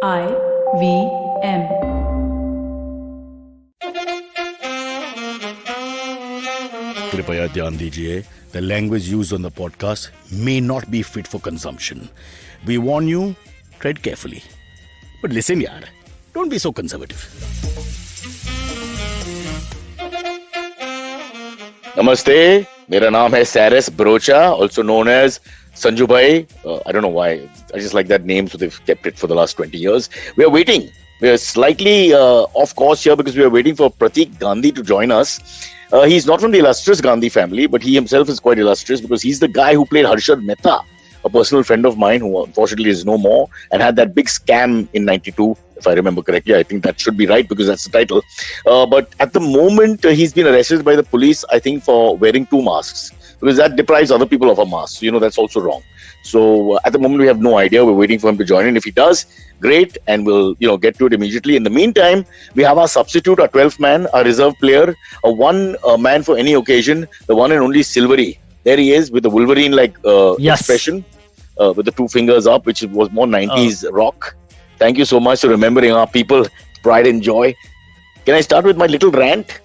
IVM. कृपया ध्यान दीजिए, the language used on the podcast may not be fit for consumption. We warn you, tread carefully. But listen yaar, don't be so conservative. Namaste, मेरा नाम है Saris Brocha, also known as Sanju Bhai. I don't know why, I just like that name, so they've kept it for the last 20 years. We are waiting. We are slightly off course here because we are waiting for Pratik Gandhi to join us. He's not from the illustrious Gandhi family, but he himself is quite illustrious because he's the guy who played Harshad Mehta, a personal friend of mine who unfortunately is no more, and had that big scam in 92, if I remember correctly. I think that should be right because that's the title. But at the moment, he's been arrested by the police, I think, for wearing 2 masks, because that deprives other people of a mask. You know, that's also wrong. So at the moment, we have no idea. We're waiting for him to join in. If he does, great, and we'll get to it immediately. In the meantime, we have our substitute, our 12th man, our reserve player, a one man for any occasion, the one and only Silvery. There he is with the Wolverine-like expression, with the 2 fingers up, which was more 90s rock. Thank you so much for remembering our people, pride and joy. Can I start with my little rant?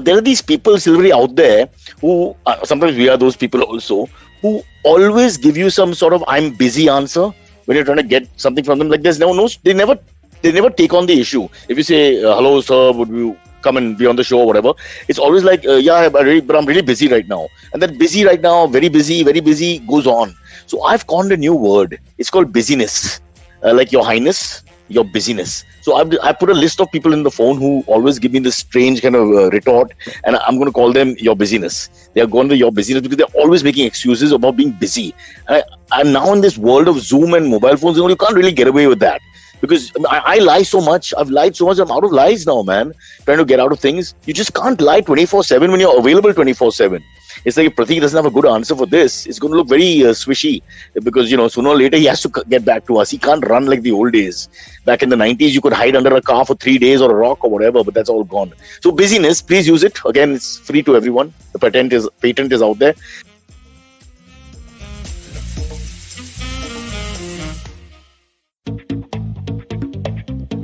There are these people, Silvery, out there who, sometimes we are those people also, who always give you some sort of "I'm busy" answer when you're trying to get something from them. Like there's no, they never take on the issue. If you say, "Hello, sir, would you come and be on the show," or whatever, it's always like, "Yeah, but I'm really busy right now." And that "busy right now," very busy goes on. So I've coined a new word. It's called busyness. Like Your Highness, your busyness. So I put a list of people in the phone who always give me this strange kind of retort, and I'm going to call them Your Busyness. They are going to Your Busyness because they're always making excuses about being busy. And now in this world of Zoom and mobile phones, you can't really get away with that. Because I lie so much. I've lied so much. I'm out of lies now, man. Trying to get out of things. You just can't lie 24/7 when you're available 24/7. It's like if Pratik doesn't have a good answer for this, it's going to look very swishy. Because, sooner or later he has to get back to us. He can't run like the old days. Back in the 90s, you could hide under a car for 3 days or a rock or whatever, but that's all gone. So busyness, please use it. Again, it's free to everyone. The patent is out there.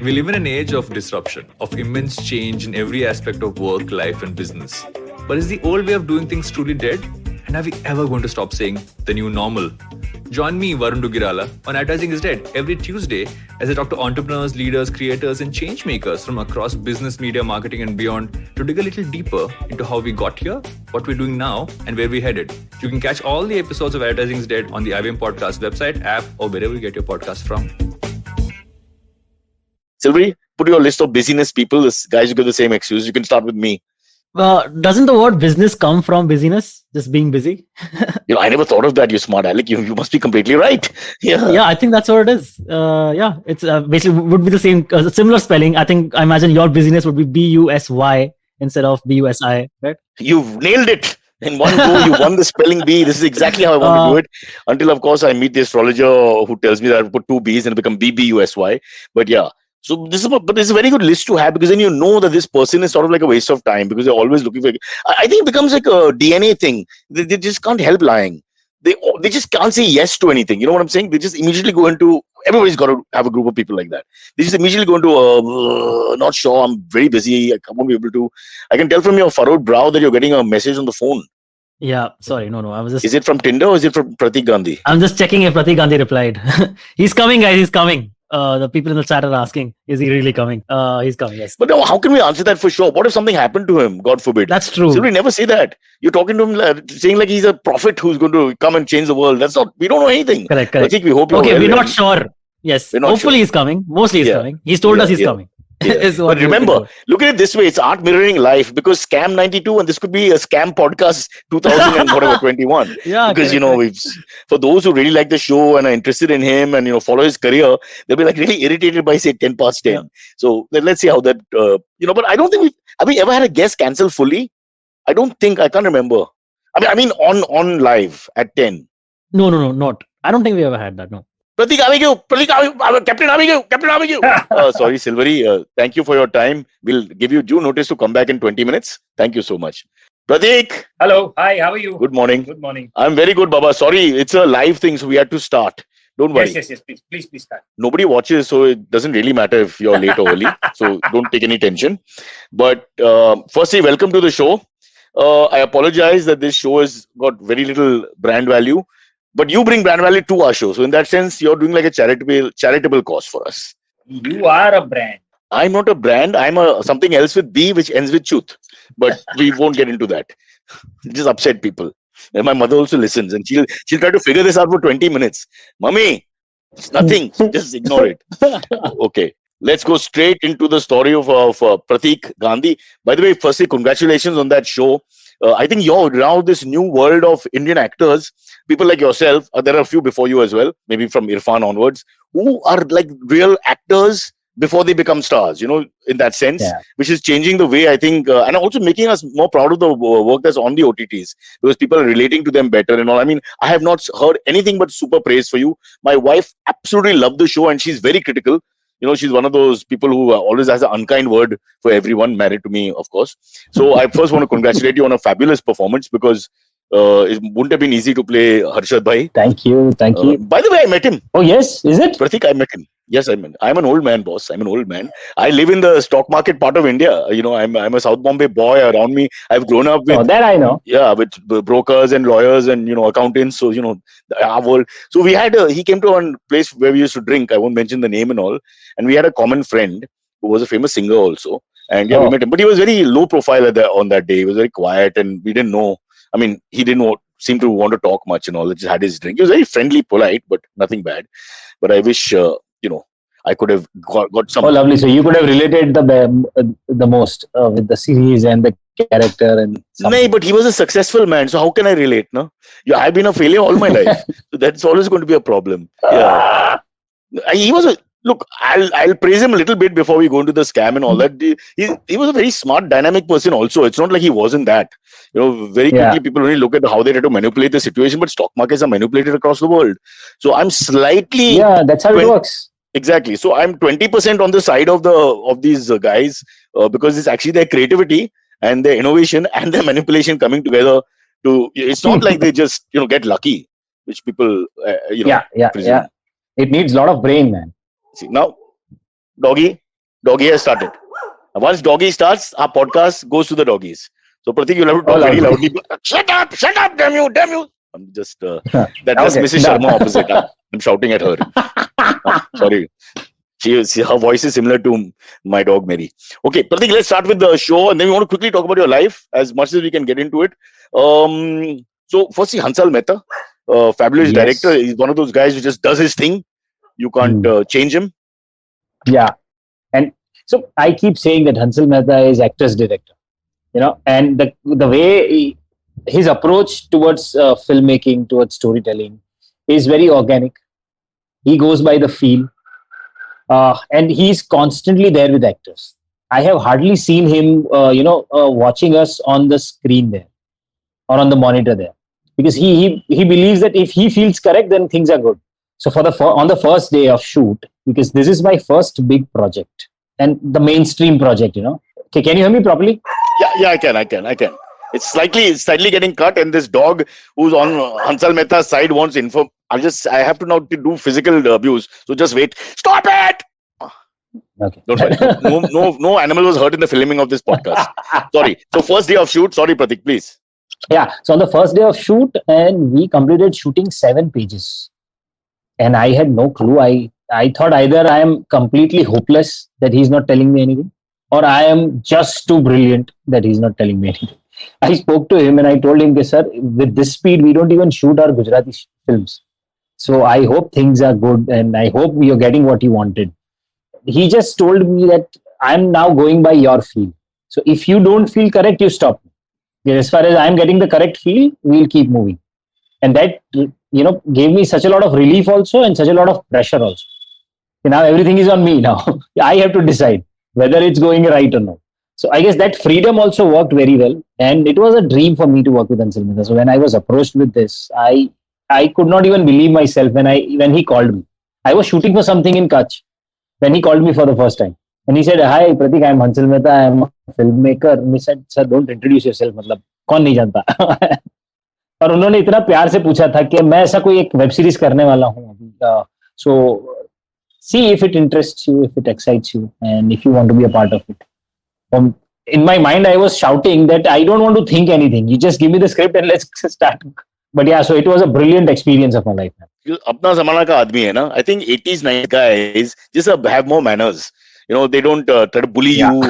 We live in an age of disruption, of immense change in every aspect of work, life, and business. But is the old way of doing things truly dead? And are we ever going to stop saying the new normal? Join me, Varun Dugirala, on Advertising is Dead every Tuesday as I talk to entrepreneurs, leaders, creators, and change makers from across business, media, marketing, and beyond to dig a little deeper into how we got here, what we're doing now, and where we're headed. You can catch all the episodes of Advertising is Dead on the IVM Podcast website, app, or wherever you get your podcast from. Silvery, put your list of busyness people. This guys who give the same excuse. You can start with me. Doesn't the word business come from busyness? Just being busy? I never thought of that, you smart Alec. You must be completely right. Yeah, I think that's what it is. It's basically would be the same, similar spelling. I imagine your busyness would be BUSY instead of BUSI, right? You've nailed it. In one go, you won the spelling bee. This is exactly how I want to do it. Until, of course, I meet the astrologer who tells me that I put 2 B's and become BBUSY. But yeah. So this is a very good list to have, because then you know that this person is sort of like a waste of time because they're always looking for. I think it becomes like a DNA thing. They just can't help lying. They just can't say yes to anything. You know what I'm saying? They just immediately go into. Everybody's got to have a group of people like that. They just immediately go into not sure. I'm very busy. I won't be able to. I can tell from your furrowed brow that you're getting a message on the phone. Yeah, sorry, no. I was just. Is it from Tinder or is it from Pratik Gandhi? I'm just checking if Pratik Gandhi replied. He's coming, guys. He's coming. The people in the chat are asking, is he really coming? He's coming, yes. But now, how can we answer that for sure? What if something happened to him? God forbid. That's true. So we never say that. You're talking to him, saying like he's a prophet who's going to come and change the world. That's not. We don't know anything. Correct. I think we hope. Okay, we're not sure. Yes. Hopefully he's coming. Mostly he's coming. He's told us he's coming. Yeah. But remember, look at it this way: it's art mirroring life, because Scam 92, and this could be a Scam podcast 2021. Yeah, because we've, for those who really like the show and are interested in him and follow his career, they'll be like really irritated by say 10 past 10. Yeah. So let's see how that But I don't think have we ever had a guest cancel fully? I can't remember. I mean on live at 10. No, not. I don't think we ever had that. No. Pratik, Captain Amigyo. Sorry, Silvery. Thank you for your time. We'll give you due notice to come back in 20 minutes. Thank you so much. Pratik. Hello. Hi, how are you? Good morning. Good morning. I'm very good, Baba. Sorry, it's a live thing, so we had to start. Don't worry. Yes. Please start. Nobody watches, so it doesn't really matter if you're late or early. So don't take any tension. But firstly, welcome to the show. I apologize that this show has got very little brand value, but you bring brand value to our show. So in that sense, you're doing like a charitable cause for us. You are a brand. I'm not a brand. I'm something else with B, which ends with Chuth. But we won't get into that. It just upset people. And my mother also listens, and she'll try to figure this out for 20 minutes. Mummy, it's nothing. Just ignore it. Okay. Let's go straight into the story of Pratik Gandhi. By the way, firstly, congratulations on that show. I think you're now this new world of Indian actors, people like yourself, there are a few before you as well, maybe from Irfan onwards, who are like real actors before they become stars, in that sense, which is changing the way I think, and also making us more proud of the work that's on the OTTs, because people are relating to them better and all. I mean, I have not heard anything but super praise for you. My wife absolutely loved the show, and she's very critical. She's one of those people who always has an unkind word for everyone, married to me, of course. So I first want to congratulate you on a fabulous performance, because it wouldn't have been easy to play Harshad Bhai. Thank you. By the way, I met him. Oh, yes? Is it? Pratik, I met him. Yes, I'm an old man, boss. I'm an old man. I live in the stock market part of India. I'm a South Bombay boy. Around me, I've grown up with. Oh, that I know. Yeah, with brokers and lawyers and accountants. So our world. So we had he came to one place where we used to drink. I won't mention the name and all. And we had a common friend who was a famous singer also. And we met him. But he was very low profile on that day. He was very quiet, and we didn't know. I mean, he didn't seem to want to talk much and all. He just had his drink. He was very friendly, polite, but nothing bad. But I wish. I could have got some. Oh, lovely! So you could have related the most with the series and the character and. No, but he was a successful man, so how can I relate? No, I've been a failure all my life, so that's always going to be a problem. Yeah, he was look. I'll praise him a little bit before we go into the scam and all that. He was a very smart, dynamic person. Also, it's not like he wasn't that. Very quickly people only look at how they try to manipulate the situation, but stock markets are manipulated across the world. So I'm slightly. Yeah, that's how it works. Exactly. So I'm 20% on the side of these guys because it's actually their creativity and their innovation and their manipulation coming together. It's not like they just get lucky, which people presume. It needs a lot of brain, man. See now, doggy has started. Once doggy starts, our podcast goes to the doggies. So Pratik, you'll have to talk very loudly. Shut up, damn you! I'm just that's Mrs. Sharma opposite. I'm shouting at her. Sorry. Her voice is similar to my dog Mary. Okay, Pratik, let's start with the show, and then we want to quickly talk about your life as much as we can get into it. So firstly, Hansal Mehta, fabulous director. He's one of those guys who just does his thing. You can't change him. Yeah, and so I keep saying that Hansal Mehta is actor's director. And the way his approach towards filmmaking, towards storytelling, is very organic. He goes by the feel, and he's constantly there with actors. I have hardly seen him, watching us on the screen there or on the monitor there, because he believes that if he feels correct, then things are good. So on the first day of shoot, because this is my first big project and the mainstream project, Okay, can you hear me properly? Yeah, I can. It's slightly getting cut, and this dog who's on Hansal Mehta's side wants info. I have to now do physical abuse. So just wait. Stop it! Okay. Don't worry. No animal was hurt in the filming of this podcast. Sorry. So first day of shoot. Sorry, Pratik, please. Yeah. So on the first day of shoot, and we completed shooting 7 pages, and I had no clue. I thought either I am completely hopeless that he's not telling me anything, or I am just too brilliant that he's not telling me anything. I spoke to him and I told him, sir, with this speed, we don't even shoot our Gujarati films. So I hope things are good and I hope you're getting what you wanted. He just told me that I'm now going by your feel. So if you don't feel correct, you stop. As far as I'm getting the correct feel, we'll keep moving. And that, gave me such a lot of relief also and such a lot of pressure also. Now everything is on me now. I have to decide whether it's going right or not. So I guess that freedom also worked very well, and it was a dream for me to work with Hansal Mehta. So when I was approached with this, I could not even believe myself when he called me. I was shooting for something in Kutch when he called me for the first time, and he said, "Hi, Pratik, I'm Hansal Mehta. I'm a filmmaker." And he said, "Sir, don't introduce yourself. मतलब कौन नहीं जानता." और उन्होंने इतना प्यार से पूछा था कि मैं ऐसा कोई एक वेब सीरीज करने वाला हूँ अभी So see if it interests you, if it excites you, and if you want to be a part of it. In my mind, I was shouting that I don't want to think anything. You just give me the script and let's start. But yeah, so it was a brilliant experience of my life. अपना जमाना का आदमी है ना. I think 80s 90s guys just have more manners. They don't try to bully you.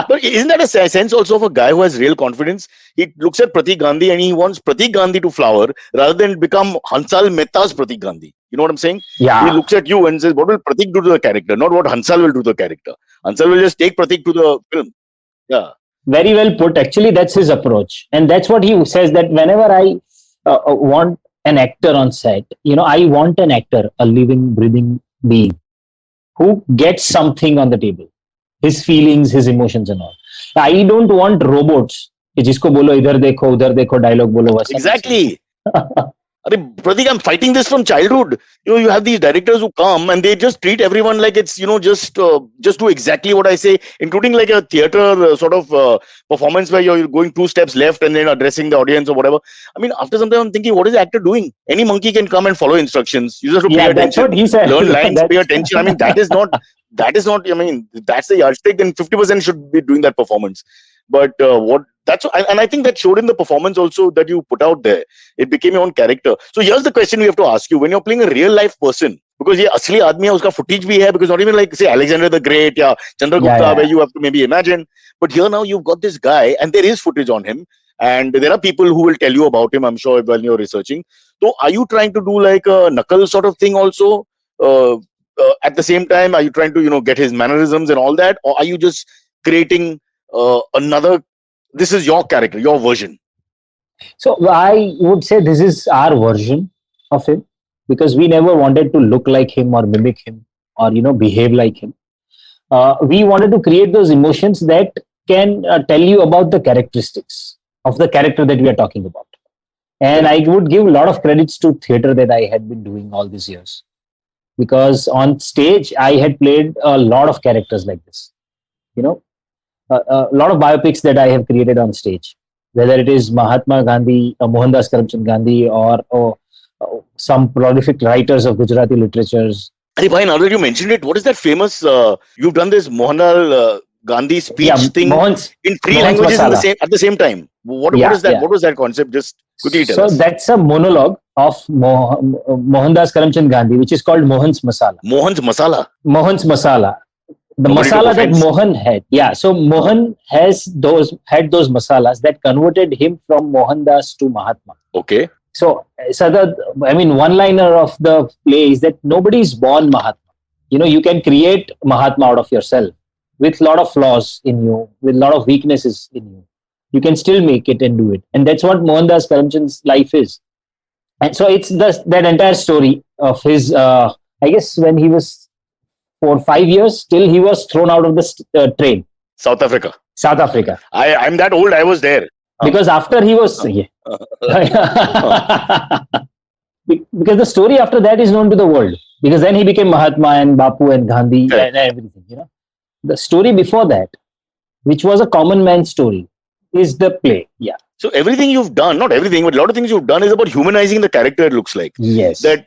But isn't that a sense also of a guy who has real confidence? He looks at Pratik Gandhi and he wants Pratik Gandhi to flower rather than become Hansal Mehta's Pratik Gandhi. You know what I'm saying? Yeah. He looks at you and says, what will Pratik do to the character? Not what Hansal will do to the character. Hansal will just take Pratik to the film. Yeah. Very well put. Actually, that's his approach. And that's what he says, that whenever I want an actor on set, I want an actor, a living, breathing being who gets something on the table. His feelings, his emotions and all. I don't want robots. जिसको बोलो इधर देखो उधर देखो dialogue बोलो वैसा. Exactly. Pratik, I'm fighting this from childhood. You have these directors who come and they just treat everyone like it's, just do exactly what I say, including like a theater sort of performance where you're going 2 steps left and then addressing the audience or whatever. I mean, after some time, I'm thinking, what is the actor doing? Any monkey can come and follow instructions. You just have to pay attention. That's what he said. Learn lines, pay attention. I mean, that is not, I mean, that's the yardstick. Then 50% should be doing that performance. But and I think that showed in the performance also that you put out there. It became your own character. So here's the question we have to ask you: when you're playing a real life person, because ये असली आदमी है, उसका footage भी है, because not even like say Alexander the Great, yeah, Chandragupta, where you have to maybe imagine. But here now you've got this guy, and there is footage on him, and there are people who will tell you about him. I'm sure while you're researching. So are you trying to do like a knuckle sort of thing also? At the same time, are you trying to get his mannerisms and all that, or are you just creating another? This is your character, your version. So I would say this is our version of him, because we never wanted to look like him or mimic him or behave like him. We wanted to create those emotions that can tell you about the characteristics of the character that we are talking about. And I would give a lot of credits to theater that I had been doing all these years, because on stage I had played a lot of characters like this. A lot of biopics that I have created on stage, whether it is Mahatma Gandhi, Mohandas Karamchand Gandhi, or some prolific writers of Gujarati literatures. Bhai, now that you mentioned it, what is that famous? You've done this Mohanlal Gandhi speech thing in 3 languages at the same time. What is that? What was that concept? Just quickly tell us. So that's a monologue of Mohandas Karamchand Gandhi, which is called Mohan's Masala. Mohan's Masala. Mohan's Masala. The masala that Mohan had. Yeah. So Mohan had those masalas that converted him from Mohandas to Mahatma. Okay. So one-liner of the play is that nobody is born Mahatma. You can create Mahatma out of yourself with a lot of flaws in you, with a lot of weaknesses in you. You can still make it and do it. And that's what Mohandas Karamchand's life is. And so it's that entire story of his, I guess when he was 4 or 5 years, till he was thrown out of the train. South Africa. I'm that old. I was there. Because after he was... Because the story after that is known to the world. Because then he became Mahatma and Bapu and Gandhi and everything. The story before that, which was a common man's story, is the play. Yeah. So everything you've done, not everything, but a lot of things you've done is about humanizing the character, it looks like. Yes. That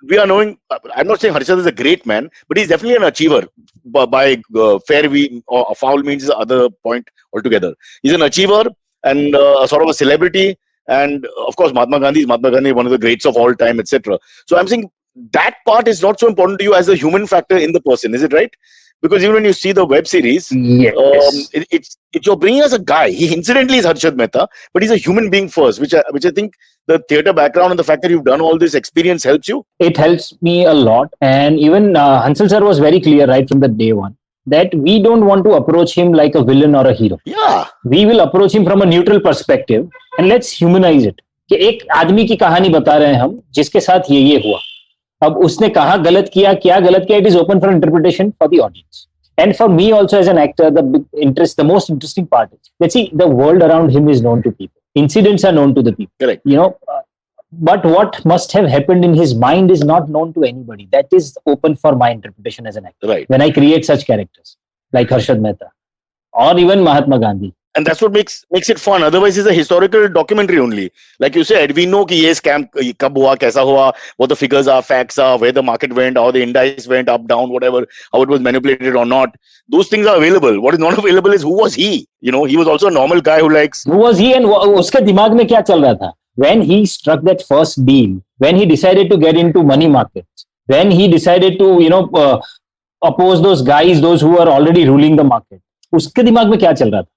we are knowing, I'm not saying Harshad is a great man, but he's definitely an achiever. By fair or foul means is the other point altogether. He's an achiever and a sort of a celebrity. And of course, Mahatma Gandhi, one of the greats of all time, etc. So I'm saying that part is not so important to you as the human factor in the person, is it right? Because even when you see the web series, it's you're bringing us a guy. He incidentally is Harshad Mehta, but he's a human being first, which I think the theatre background and the fact that you've done all this experience helps you. It helps me a lot, and even Hansal sir was very clear right from the day one that we don't want to approach him like a villain or a hero. Yeah, we will approach him from a neutral perspective, and let's humanize it. कि एक आदमी की कहानी बता रहे हैं हम, जिसके साथ ये हुआ. अब उसने कहाँ गलत किया, क्या गलत किया, it is open for interpretation for the audience. And for me also as an actor, the most interesting part is, let's see, the world around him is known to people. Incidents are known to the people. Correct. But what must have happened in his mind is not known to anybody. That is open for my interpretation as an actor. Right. When I create such characters like Harshad Mehta or even Mahatma Gandhi, And that's what makes it fun. Otherwise, it's a historical documentary only. Like you said, we know कि ये scam कब हुआ, कैसा हुआ, what the figures are, facts are, where the market went, how the index went up, down, whatever, how it was manipulated or not. Those things are available. What is not available is who was he? You know, he was also a normal guy who likes. Who was he and उसके दिमाग में क्या चल रहा था? When he struck that first deal, when he decided to get into money markets, when he decided to, oppose those guys, those who were already ruling the market, उसके दिमाग में क्या चल रहा था?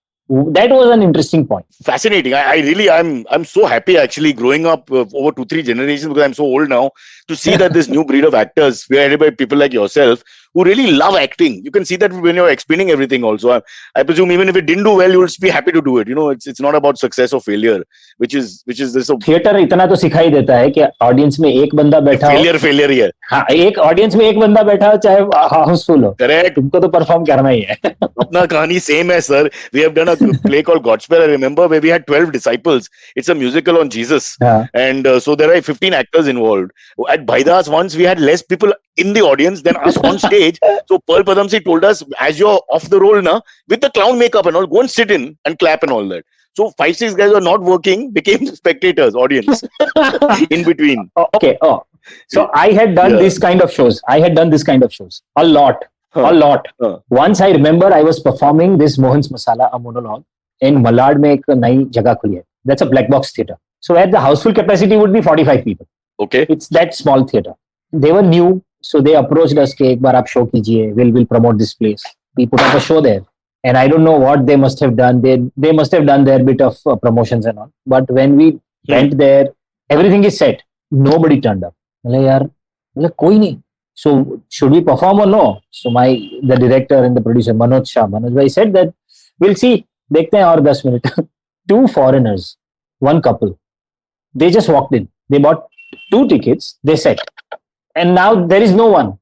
That was an interesting point. Fascinating. I'm so happy actually growing up over 2-3 generations, because I'm so old now, to see that this new breed of actors, we are headed by people like yourself who really love acting. You can see that when you're explaining everything also. I presume even if it didn't do well, you'll be happy to do it. You know, it's not about success or failure, which is this theatre इतना तो सिखाई देता है कि audience में एक बंदा बैठा हो, failure ही है. हाँ, एक ऑडियंस में एक बंदा बैठा हो चाहे हाउसफुल हो, Correct. तुमको तो परफॉर्म करना ही है. अपना कहानी same है, sir. We have done a play called Godspell, I remember, where we had 12 disciples. It's a musical on Jesus. And so there are 15 actors involved. At Bhaidas once, we had less people in the audience than us on stage. So Pearl Padamsi told us, as you're off the roll now, with the clown makeup and all, go and sit in and clap and all that. So 5-6 guys who are not working became spectators, audience, in between. Okay. So I had done this kind of shows. A lot. Once I remember I was performing this Mohan's Masala, a monologue, in Malad में एक नई जगह खुली है. That's a black box theatre. So where the houseful capacity would be 45 people. Okay. It's that small theatre. They were new, so they approached us कि एक बार आप show कीजिए, we'll promote this place. We put up a show there. And I don't know what they must have done. They must have done their bit of promotions and all. But when we went there, everything is set. Nobody turned up. यार, कोई नहीं. So should we perform or no? So the director and the producer, Manoj Bhai said that we'll see. देखते हैं और 10 minute. 2 foreigners, 1 couple. They just walked in. They bought 2 tickets. They sat. And now there is no one.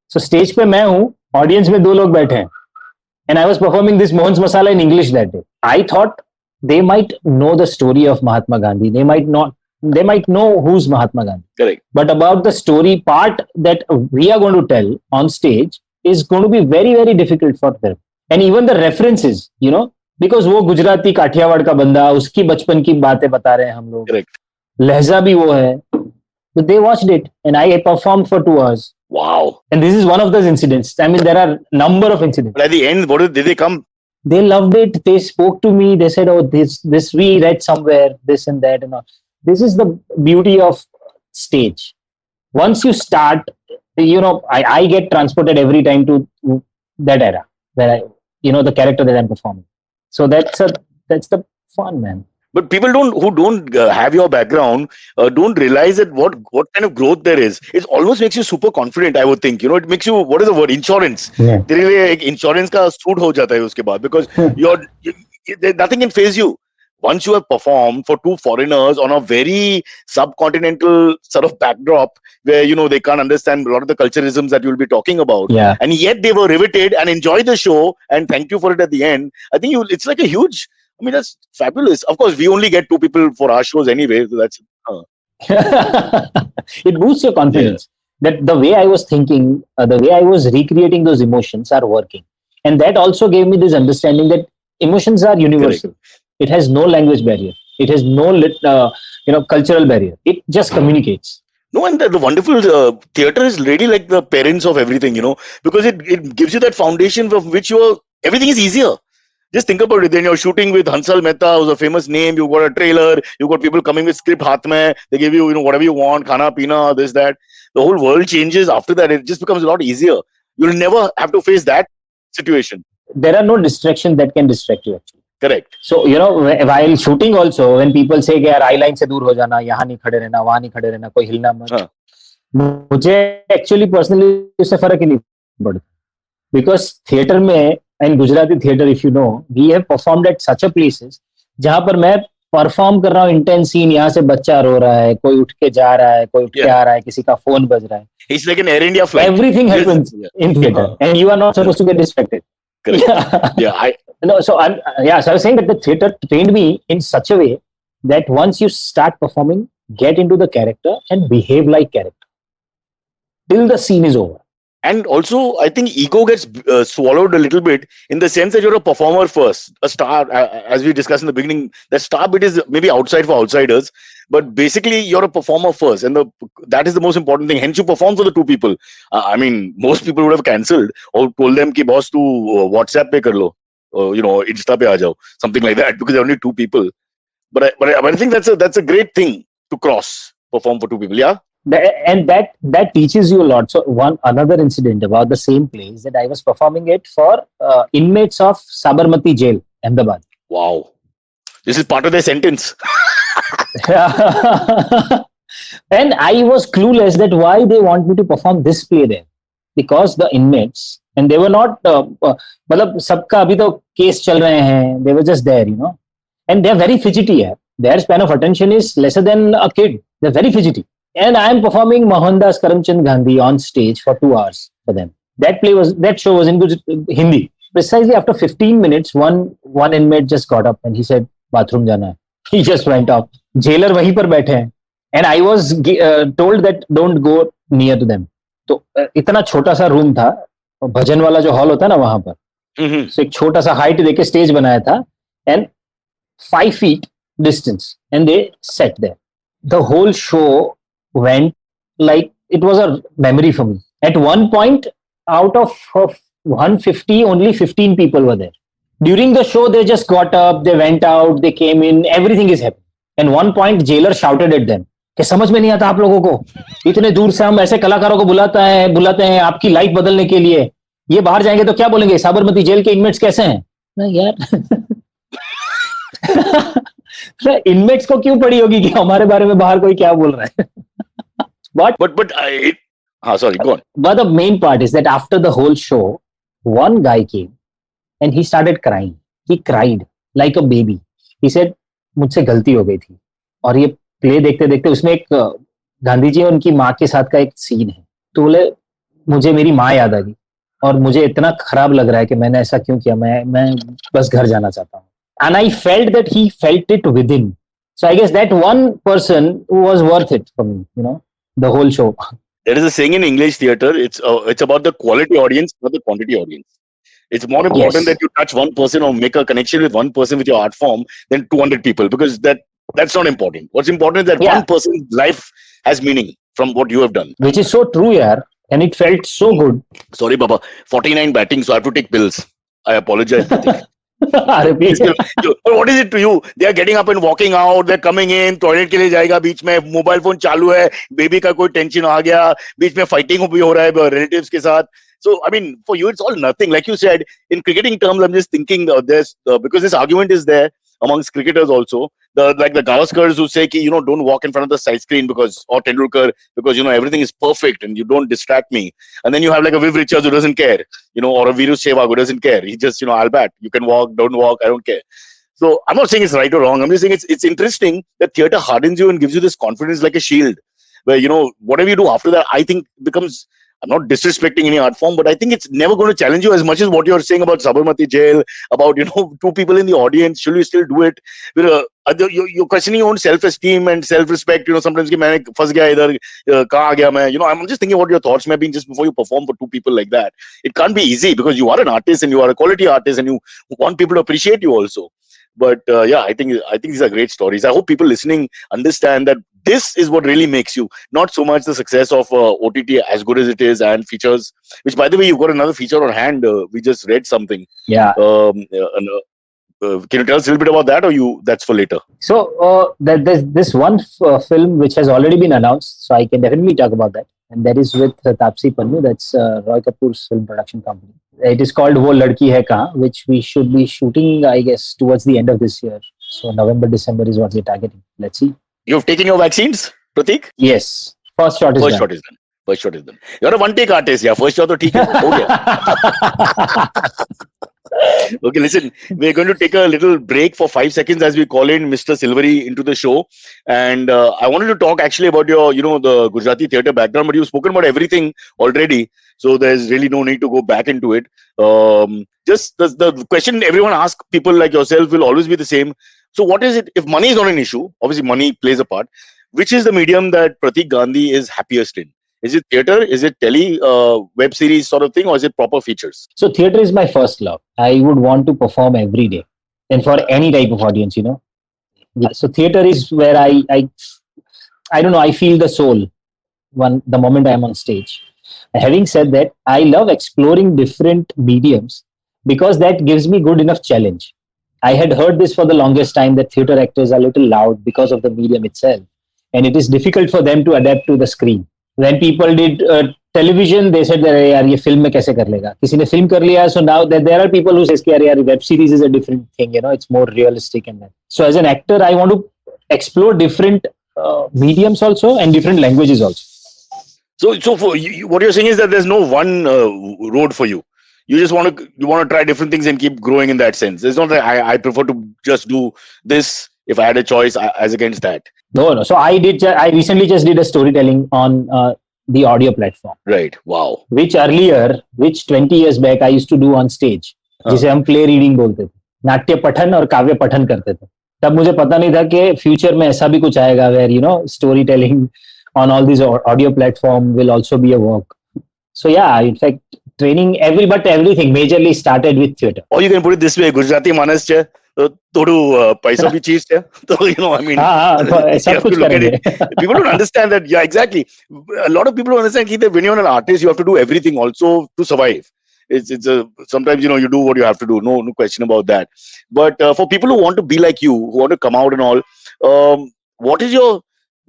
So stage पे मैं हूँ, audience में 2 लोग बैठे हैं. And I was performing this Mohan's Masala in English that day. I thought they might know the story of Mahatma Gandhi. They might know who's Mahatma Gandhi. Correct. But about the story part that we are going to tell on stage is going to be very, very difficult for them. And even the references, because वो गुजराती काठियावाड़ का बंदा, उसकी बचपन की बातें बता रहे हैं हम लोग. Correct. लहजा भी वो है. But they watched it and I performed for 2 hours. Wow. And this is one of those incidents. I mean, there are number of incidents. But at the end, did they come? They loved it. They spoke to me. They said, oh, this we read somewhere, this and that and all. This is the beauty of stage. Once you start, I get transported every time to that era where the character that I'm performing. So that's the fun, man. But people who don't have your background don't realize that what kind of growth there is. It almost makes you super confident, I would think. It makes you, what is the word? Insurance. Yeah. Insurance ka suit ho jata hai uske baad, because nothing can phase you. Once you have performed for 2 foreigners on a very subcontinental sort of backdrop where, they can't understand a lot of the culturalisms that you'll be talking about. Yeah. And yet they were riveted and enjoyed the show and thank you for it at the end. I think it's like a huge, that's fabulous. Of course, we only get 2 people for our shows anyway. So that's... It boosts your confidence. That the way I was thinking, the way I was recreating those emotions are working. And that also gave me this understanding that emotions are universal. Correct. It has no language barrier. It has no cultural barrier. It just communicates. No, and the wonderful theatre is really like the parents of everything, because it gives you that foundation from which everything is easier. Just think about it. Then you're shooting with Hansal Mehta, who's a famous name. You've got a trailer. You've got people coming with script haath mein. They give you, whatever you want, khana, pina, this, that. The whole world changes after that. It just becomes a lot easier. You'll never have to face that situation. There are no distractions that can distract you, actually. Correct. So, while shooting also, when people say, यार eye line से दूर हो जाना, यहाँ नहीं खड़े रहना, वहाँ नहीं खड़े रहना, कोई हिलना मत. मुझे actually personally उससे फर्क ही नहीं पड़ता. Because theatre में, and Gujarati theatre, if you know, we have performed at such a places, जहाँ पर मैं perform कर रहा हूँ intense scene, यहाँ से बच्चा रो रहा है, कोई उठ के जा रहा है, कोई उठ के आ रहा है, किसी का phone बज रहा है. It's like an Air India flight. Everything happens in theatre, and you are not supposed to get distracted. Correct. So I was saying that the theatre trained me in such a way that once you start performing, get into the character and behave like character till the scene is over. And also, I think ego gets swallowed a little bit in the sense that you're a performer first, a star. As we discussed in the beginning, that star bit is maybe outside for outsiders, but basically you're a performer first, and that is the most important thing. Hence, you perform for the two people. I mean, most people would have cancelled or told them ki boss tu WhatsApp pe kar lo, Insta pe aa jao, something like that, because there are only two people. But I think that's a great thing to perform for two people. Yeah. And that teaches you a lot. So another incident about the same play is that I was performing it for inmates of Sabarmati Jail, Ahmedabad. Wow. This is part of their sentence. And I was clueless that why they want me to perform this play there, because the inmates, and they were not मतलब सबका अभी तो case चल रहे हैं, they were just there, and they're very fidgety. Their span of attention is lesser than a kid. They're very fidgety. And I'm performing Mohandas Karamchand Gandhi on stage for 2 hours for them. That show was in Hindi. Precisely after 15 minutes, one inmate just got up and he said, "Bathroom jana hai." He just went off. Jailer wahi par baithe hain. And I was told that don't go near to them. तो इतना छोटा सा room था, भजन वाला जो hall होता है ना वहां पर, so एक छोटा सा हाइट देके स्टेज बनाया था, and 5 feet distance, and they sat there. The whole show went like it was a memory for me. At one point, out of 150, only 15 people were there. During the show, they just got up, they went out, they came in, everything is happening. And one point, jailer shouted at them, कि समझ में नहीं आता आप लोगों को, इतने दूर से हम ऐसे कलाकारों को बुलाते हैं आपकी लाइफ बदलने के लिए, ये बाहर जाएंगे तो क्या बोलेंगे, साबरमती जेल के इनमेट्स कैसे हैं? ना यार, इनमेट्स को क्यों पड़ी होगी कि हमारे बारे में बाहर कोई क्या बोल रहा है? But sorry, go on. But the main part is that after the whole show, one guy came and he started crying. He cried like a baby. He said, मुझसे गलती हो गई थी. और ये प्ले देखते देखते उसमें एक गांधी जी और उनकी माँ के साथ का एक सीन है. तो बोले मुझे मेरी माँ याद आ गई और मुझे इतना खराब लग रहा है कि मैंने ऐसा क्यों किया. मैं बस घर जाना चाहता हूँ. And I felt that he felt it within. So I guess that one person was worth it for me, the whole show. There is a saying in English theatre, it's about the quality audience, not the quantity audience. It's more important that you touch one person or make a connection with one person with your art form than 200 people, because that's not important. What's important is that one person's life has meaning from what you have done. Which is so true, yaar. And it felt so good. Sorry, Baba. 49 batting, so I have to take pills. I apologize. But what is it to you? They are getting up and walking out. They're coming in. Toilet के लिए जाएगा. बीच में mobile phone चालू है. Baby का कोई tension आ गया. बीच में fighting भी हो रहा है relatives के साथ. So I mean, for you it's all nothing. Like you said, in cricketing terms, I'm just thinking because this argument is there amongst cricketers also. Like the Gavaskars who say ki, don't walk in front of the side screen or Tendulkar because everything is perfect and you don't distract me. And then you have like a Viv Richards who doesn't care, or a Virus Sehwag who doesn't care. He just, I'll bat. You can walk, don't walk, I don't care. So I'm not saying it's right or wrong. I'm just saying it's interesting that theatre hardens you and gives you this confidence like a shield. Where, whatever you do after that, I think becomes, I'm not disrespecting any art form, but I think it's never going to challenge you as much as what you're saying about Sabarmati Jail, about, two people in the audience. Should you still do it? You're questioning your own self-esteem and self-respect. Sometimes maine phas gaya idhar, kahan aa gaya main. I'm just thinking what your thoughts may be just before you perform for two people like that. It can't be easy because you are an artist and you are a quality artist and you want people to appreciate you also. But I think these are great stories. I hope people listening understand that this is what really makes you, not so much the success of OTT as good as it is and features, which by the way, you've got another feature on hand. We just read something. Yeah. Can you tell us a little bit about that, or that's for later? So there's this one film which has already been announced, so I can definitely talk about that. And that is with Taapsee Pannu. That's Roy Kapoor's film production company. It is called Wo Ladki Hai Kahan, which we should be shooting, I guess, towards the end of this year. So November, December is what we're targeting. Let's see. You've taken your vaccines, Pratik? Yes. First shot is done. First shot is done. You're a one-take artist, yeah. First shot to theek hai. Okay, listen, we're going to take a little break for 5 seconds as we call in Mr. Silvery into the show. And I wanted to talk actually about your, the Gujarati theatre background, but you've spoken about everything already. So there's really no need to go back into it. Just the question everyone asks people like yourself will always be the same. So what is it, if money is not an issue, obviously money plays a part, which is the medium that Pratik Gandhi is happiest in? Is it theater? Is it tele web series sort of thing, or is it proper features? So theater is my first love. I would want to perform every day, and for any type of audience, you know. Yeah. So theater is where I don't know. I feel the soul the moment I'm on stage. Having said that, I love exploring different mediums because that gives me good enough challenge. I had heard this for the longest time that theater actors are a little loud because of the medium itself, and it is difficult for them to adapt to the screen. When people did television, they said that यार ये film में कैसे कर लेगा? किसी ने film कर लिया, so now that there are people who says कि यार web series is a different thing, you know, it's more realistic and that. So as an actor, I want to explore different mediums also and different languages also. So for you, what you're saying is that there's no one road for you. You just want to try different things and keep growing in that sense. It's not that I prefer to just do this if I had a choice as against that. No. So I recently just did a storytelling on the audio platform. Right. Wow. Which 20 years back I used to do on stage. जिसे हम play reading बोलते थे. नाट्य पठन और काव्य पठन करते थे. तब मुझे पता नहीं था कि फ्यूचर में ऐसा भी कुछ आएगा where you know storytelling on all these audio platform will also be a work. So yeah, in fact, training everything majorly started with theater. Or you can put it this way: Gujarati manas che thodu paisa bhi cheez che. So you know, I mean, सब कुछ करेंगे. People don't understand that. Yeah, exactly. A lot of people don't understand that when you're an artist, you have to do everything also to survive. Sometimes you know you do what you have to do. No question about that. But for people who want to be like you, who want to come out and all, what is your?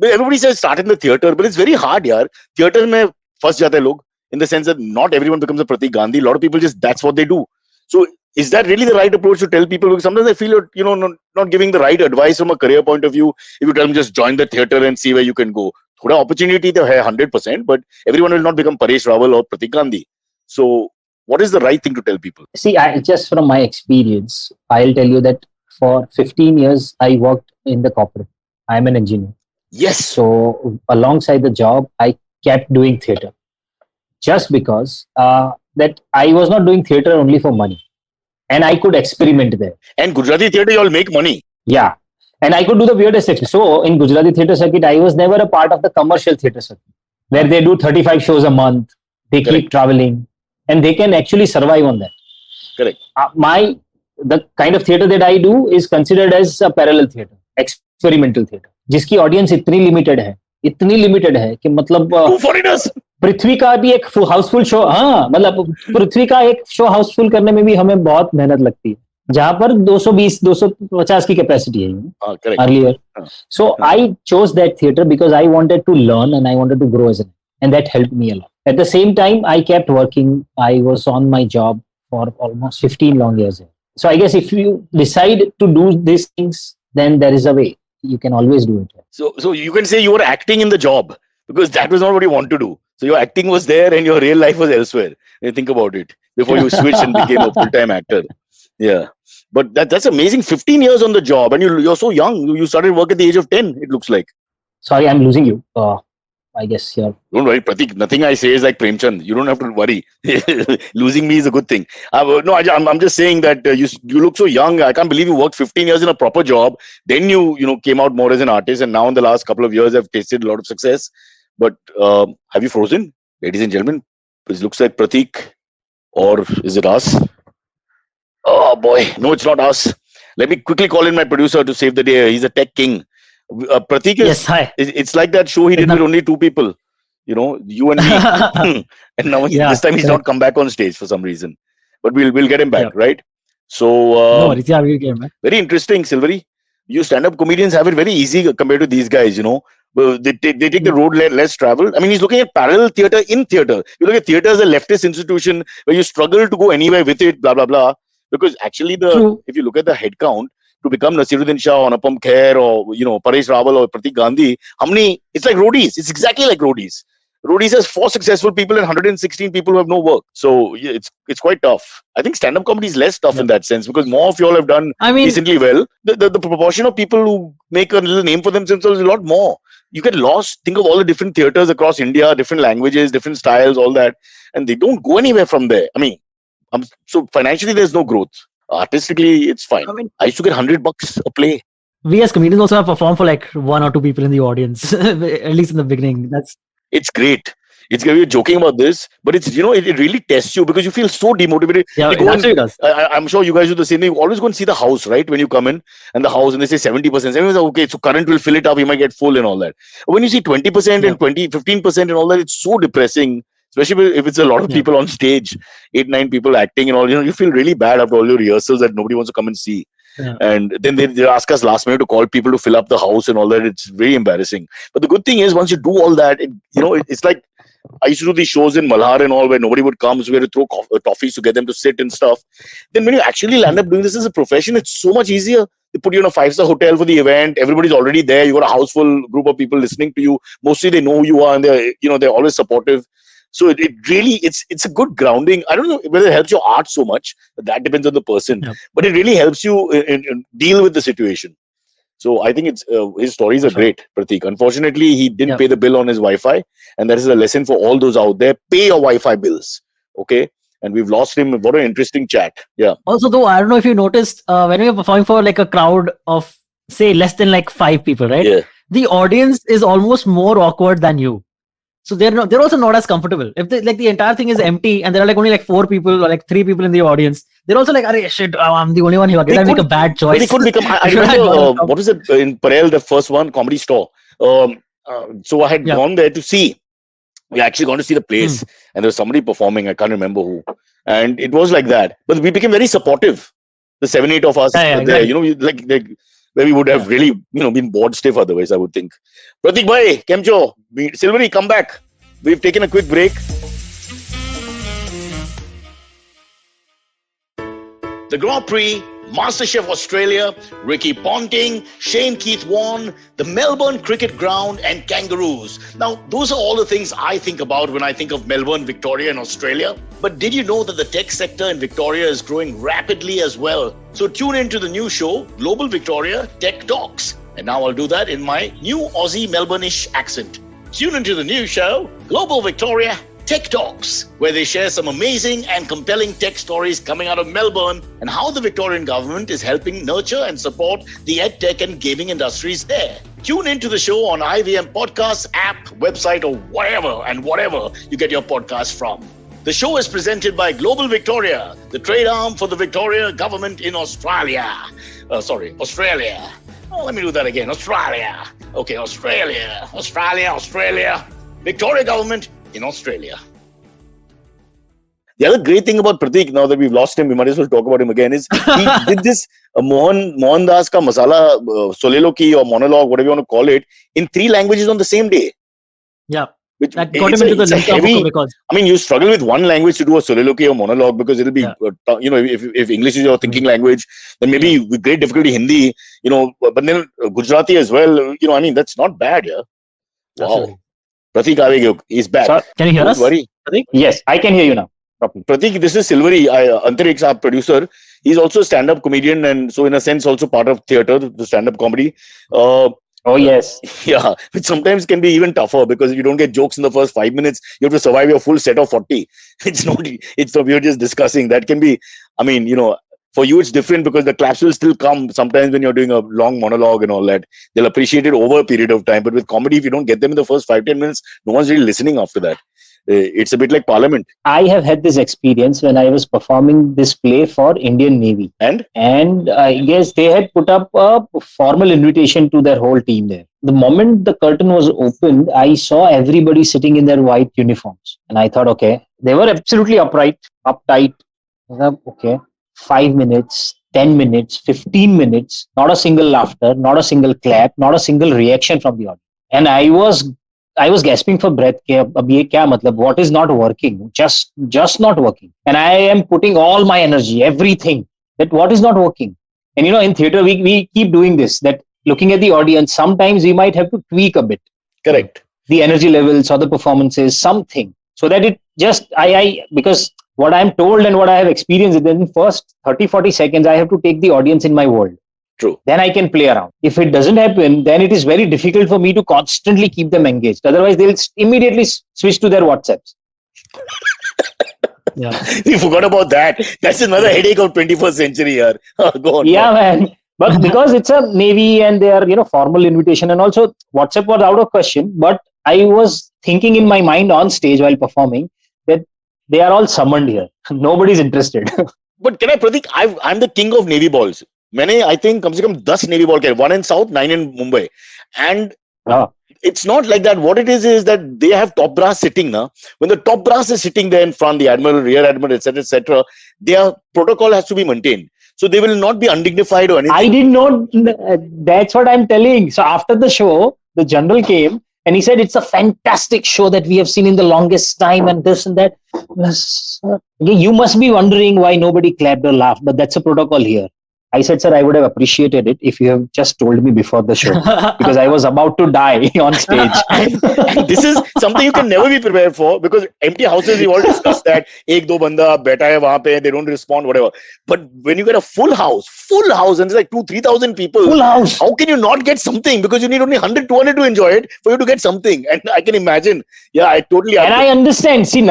Everybody says start in the theater, but it's very hard, yaar. Theater mein first jate hai log, in the sense that not everyone becomes a Pratik Gandhi. A lot of people that's what they do. So is that really the right approach to tell people? Because sometimes I feel you know not giving the right advice from a career point of view. If you tell them just join the theater and see where you can go, thoda opportunity to hai 100%, but everyone will not become Paresh Rawal or Pratik Gandhi. So what is the right thing to tell people? See, just from my experience, I'll tell you that for 15 years I worked in the corporate. I'm an engineer. Yes. So alongside the job, I kept doing theater. Just because that I was not doing theater only for money, and I could experiment there. And Gujarati theater, you all make money. Yeah, and I could do the weirdest things. So in Gujarati theater circuit, I was never a part of the commercial theater circuit, where they do 35 shows a month. They keep traveling, and they can actually survive on that. Correct. The kind of theater that I do is considered as a parallel theater, experimental theater, जिसकी audience इतनी limited है कि मतलब foreigners. पृथ्वी का भी एक Housefull show, हाँ मतलब पृथ्वी का एक शो हाउसफुल करने में भी हमें बहुत मेहनत लगती है, जहां पर 220-250 की कैपेसिटी है earlier. So I chose that theater because I wanted to learn and I wanted to grow and that helped me a lot. At the same time, I kept working. I was on my job for almost 15 long years. So I guess if you decide to do these things, then there is a way. You can always do it. So you can say you were acting in the job because that was not what you want to do. So your acting was there and your real life was elsewhere. When you think about it, before you switched and became a full-time actor. Yeah. But that's amazing. 15 years on the job and you're so young. You started work at the age of 10, it looks like. Sorry, I'm losing you. I guess you're... Don't worry, Pratik. Nothing I say is like Premchand. You don't have to worry. Losing me is a good thing. I'm just saying that you look so young. I can't believe you worked 15 years in a proper job. Then you came out more as an artist, and now in the last couple of years, I've tasted a lot of success. But have you frozen, ladies and gentlemen? It looks like Pratik, or is it us? Oh boy, no, it's not us. Let me quickly call in my producer to save the day. He's a tech king. Pratik is, yes, hi. It's like that show he did with only two people, you and me. And now this time he's not come back on stage for some reason, but we'll get him back, right? So very interesting, Silvery. You stand-up comedians have it very easy compared to these guys. They take the road less traveled. I mean, he's looking at parallel theater in theater. You look at theater as a leftist institution where you struggle to go anywhere with it, blah blah blah. Because actually, if you look at the head count, to become Nasiruddin Shah or Anupam Kher or Paresh Rawal or Pratik Gandhi, it's like roadies. It's exactly like roadies. Roadies has 4 successful people and 116 people who have no work. So yeah, it's quite tough. I think stand-up comedy is less tough in that sense because more of you all have done decently well. The proportion of people who make a little name for themselves is a lot more. You get lost. Think of all the different theaters across India, different languages, different styles, all that, and they don't go anywhere from there. So financially, there's no growth. Artistically, it's fine. I used to get $100 a play. We as comedians also have performed for like 1 or 2 people in the audience, at least in the beginning. It's great. It's we're joking about this, but it's it really tests you because you feel so demotivated. Yeah, You it go and- actually does. I'm sure you guys do the same thing. You always go and see the house, right? When you come in and the house and they say 70%. Everyone's like, okay, so current will fill it up. You might get full and all that. When you see 20% Yeah. and 15% and all that, it's so depressing. Especially if it's a lot of Yeah. people on stage, 8-9 people acting and all. You feel really bad after all your rehearsals that nobody wants to come and see. Yeah. And then they ask us last minute to call people to fill up the house and all that. It's very embarrassing. But the good thing is, once you do all that, it's like I used to do these shows in Malhar and all where nobody would come, so we had to throw toffees to get them to sit and stuff. Then when you actually land up doing this as a profession, it's so much easier. They put you in a 5-star hotel for the event. Everybody's already there. You got a house full group of people listening to you. Mostly they know who you are and they're always supportive. So it really it's a good grounding. I don't know whether it helps your art so much. That depends on the person. Yep. But it really helps you in deal with the situation. So I think it's his stories are Sure. great, Pratik. Unfortunately, he didn't Yep. pay the bill on his Wi-Fi, and that is a lesson for all those out there. Pay your Wi-Fi bills, okay? And we've lost him. What an interesting chat. Yeah, Also, though, I don't know if you noticed when you're performing for like a crowd of say less than like 5 people, right? yeah. The audience is almost more awkward than you. So they're also not as comfortable. If the entire thing is empty and there are like only like 4 people or like 3 people in the audience, they're also like, "Arey shit, I'm the only one here. Did I make a bad But choice?" he could become. I Should I remember go and what is it in Parel, the first one, Comedy Store. So I had Yeah. gone there to see. We actually gone to see the place, and there was somebody performing. I can't remember who, and it was like that. But we became very supportive. The 7-8 of us Yeah, there, exactly. like where we would have really been bored stiff otherwise. I would think. Pratik bhai, Kemcho, Silvery, come back. We've taken a quick break. The Grand Prix, MasterChef Australia, Ricky Ponting, Shane Keith won, the Melbourne Cricket Ground, and kangaroos. Now, those are all the things I think about when I think of Melbourne, Victoria, and Australia. But did you know that the tech sector in Victoria is growing rapidly as well? So tune in to the new show, Global Victoria Tech Talks. And now I'll do that in my new Aussie Melbourne-ish accent. Tune into the new show, Global Victoria Tech Talks, where they share some amazing and compelling tech stories coming out of Melbourne and how the Victorian government is helping nurture and support the edtech and gaming industries there. Tune into the show on IVM Podcasts app, website, or whatever you get your podcast from. The show is presented by Global Victoria, the trade arm for the Victoria government in Australia. Australia. Oh, let me do that again. Australia. Okay, Australia. Victoria government in Australia. The other great thing about Pratik, now that we've lost him, we might as well talk about him again, is he did this Mohan Das ka masala soliloquy or monologue, whatever you want to call it, in 3 languages on the same day. Yeah, Which that got him into the it's a Limca Book heavy. of Records. I mean, you struggle with one language to do a soliloquy or monologue because it'll be, Yeah. if English is your thinking language, then maybe with great difficulty Hindi, but then Gujarati as well, I mean, that's not bad, yeah. Wow. Absolutely. Pratik Avegyo, he's back. Sir, Can you hear Don't us? worry. yes, I can hear you now properly. Pratik, this is Silvery, Antariksh, our producer. He's also a stand-up comedian and so in a sense also part of theatre, the stand-up comedy. Oh, yes. Yeah, which sometimes can be even tougher because if you don't get jokes in the first 5 minutes, you have to survive your full set of 40. We were just discussing. That can be, I mean, for you it's different because the claps will still come sometimes when you're doing a long monologue and all that. They'll appreciate it over a period of time. But with comedy, if you don't get them in the first 5-10 minutes, no one's really listening after that. It's a bit like Parliament. I have had this experience when I was performing this play for Indian Navy. And I guess they had put up a formal invitation to their whole team there. The moment the curtain was opened, I saw everybody sitting in their white uniforms. And I thought, okay, they were absolutely uptight. I thought, okay, 5 minutes, 10 minutes, 15 minutes, not a single laughter, not a single clap, not a single reaction from the audience. And I was gasping for breath. What is not working? Just not working. And I am putting all my energy, everything, that what is not working. And in theatre, we keep doing this, that looking at the audience, sometimes we might have to tweak a bit. correct. The energy levels or the performances, something. So that it just, because what I'm told and what I have experienced is that in the first 30-40 seconds, I have to take the audience in my world. True. Then I can play around. If it doesn't happen, then it is very difficult for me to constantly keep them engaged. Otherwise, they'll immediately switch to their WhatsApps. Yeah. We forgot about that. That's another headache of 21st century here. Go on. Yeah, man. But because it's a Navy and they are, formal invitation, and also WhatsApp was out of question. But I was thinking in my mind on stage while performing that they are all summoned here. Nobody's interested. But can I, Pratik? I'm the king of navy balls. मैंने I think कम से कम 10 navy ball खेले, 1 in South, 9 in Mumbai, and Ah. it's not like that. What it is that they have top brass sitting now. When the top brass is sitting there in front, the admiral, rear admiral, etc., their protocol has to be maintained. So they will not be undignified or anything. I didn't know. That's what I'm telling. So after the show, the general came and he said, "It's a fantastic show that we have seen in the longest time, and this and that." You must be wondering why nobody clapped or laughed, but that's a protocol here. I said, "Sir, I would have appreciated it if you have just told me before the show because I was about to die on stage." And this is something you can never be prepared for, because empty houses, we all discussed that. Ek do banda baitha hai wahan pe, they don't respond, whatever. But when you get a full house, and there's like 2,000-3,000 people, Full house. how can you not get something? Because you need only 100-200 to enjoy it for you to get something. And I can imagine. Yeah, I totally And I understand. See,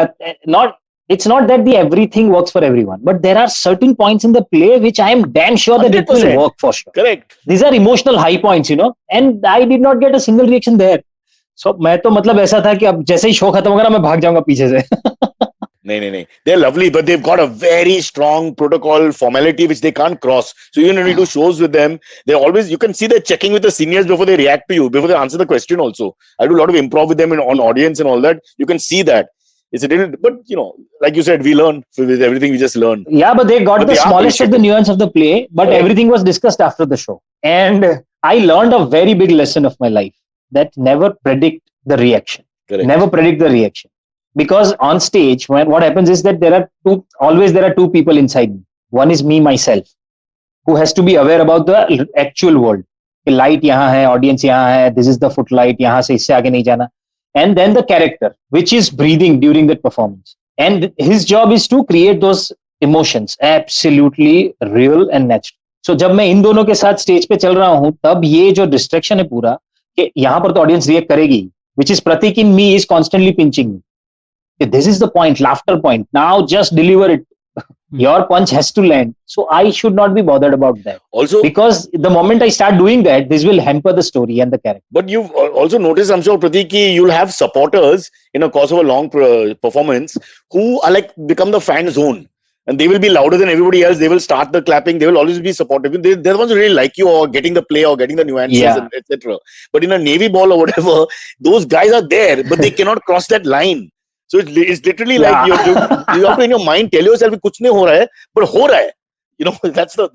it's not that the everything works for everyone, but there are certain points in the play which I am damn sure that it 100%. will work for sure. Correct. These are emotional high points, and I did not get a single reaction there. So मैं तो मतलब ऐसा था कि अब जैसे ही show खत्म होगा ना मैं भाग जाऊंगा पीछे से. No. They're lovely, but they've got a very strong protocol formality which they can't cross. So even when you do shows with them, you can see they're checking with the seniors before they react to you, before they answer the question also. I do a lot of improv with them on audience and all that. You can see that. It's a little, but like you said, we learn with everything. We just learn. Yeah, but they got But the they are smallest of the nuance of the play, but Correct. everything was discussed after the show. And I learned a very big lesson of my life, that never predict the reaction. Correct. Never predict the reaction. Because on stage, what happens is that there are two people inside me. One is me, myself, who has to be aware about the actual world. Light यहाँ है, audience यहाँ है, this is the footlight, यहाँ से इससे आगे नहीं जाना. And then the character, which is breathing during that performance. And his job is to create those emotions, absolutely real and natural. So जब मैं इन दोनों के साथ स्टेज पे चल रहा हूँ, तब ये जो डिस्ट्रैक्शन है पूरा, कि यहाँ पर तो ऑडियंस रिएक्ट करेगी, which is Pratik in me is constantly pinching me. This is the point, laughter point. Now just deliver it. Your punch has to land. So I should not be bothered about that. Also, Because the moment I start doing that, this will hamper the story and the character. but you've also noticed, I'm sure, Pratik, ki you'll have supporters in a course of a long performance who are like become the fan zone. And they will be louder than everybody else. They will start the clapping. They will always be supportive. They're the ones who really like you or getting the play or getting the nuances, Yeah. etc. But in a navy ball or whatever, those guys are there, but they cannot cross that line. So it's literally like you have to in your mind tell yourself kuch nahi ho raha hai, but ho raha hai. That's the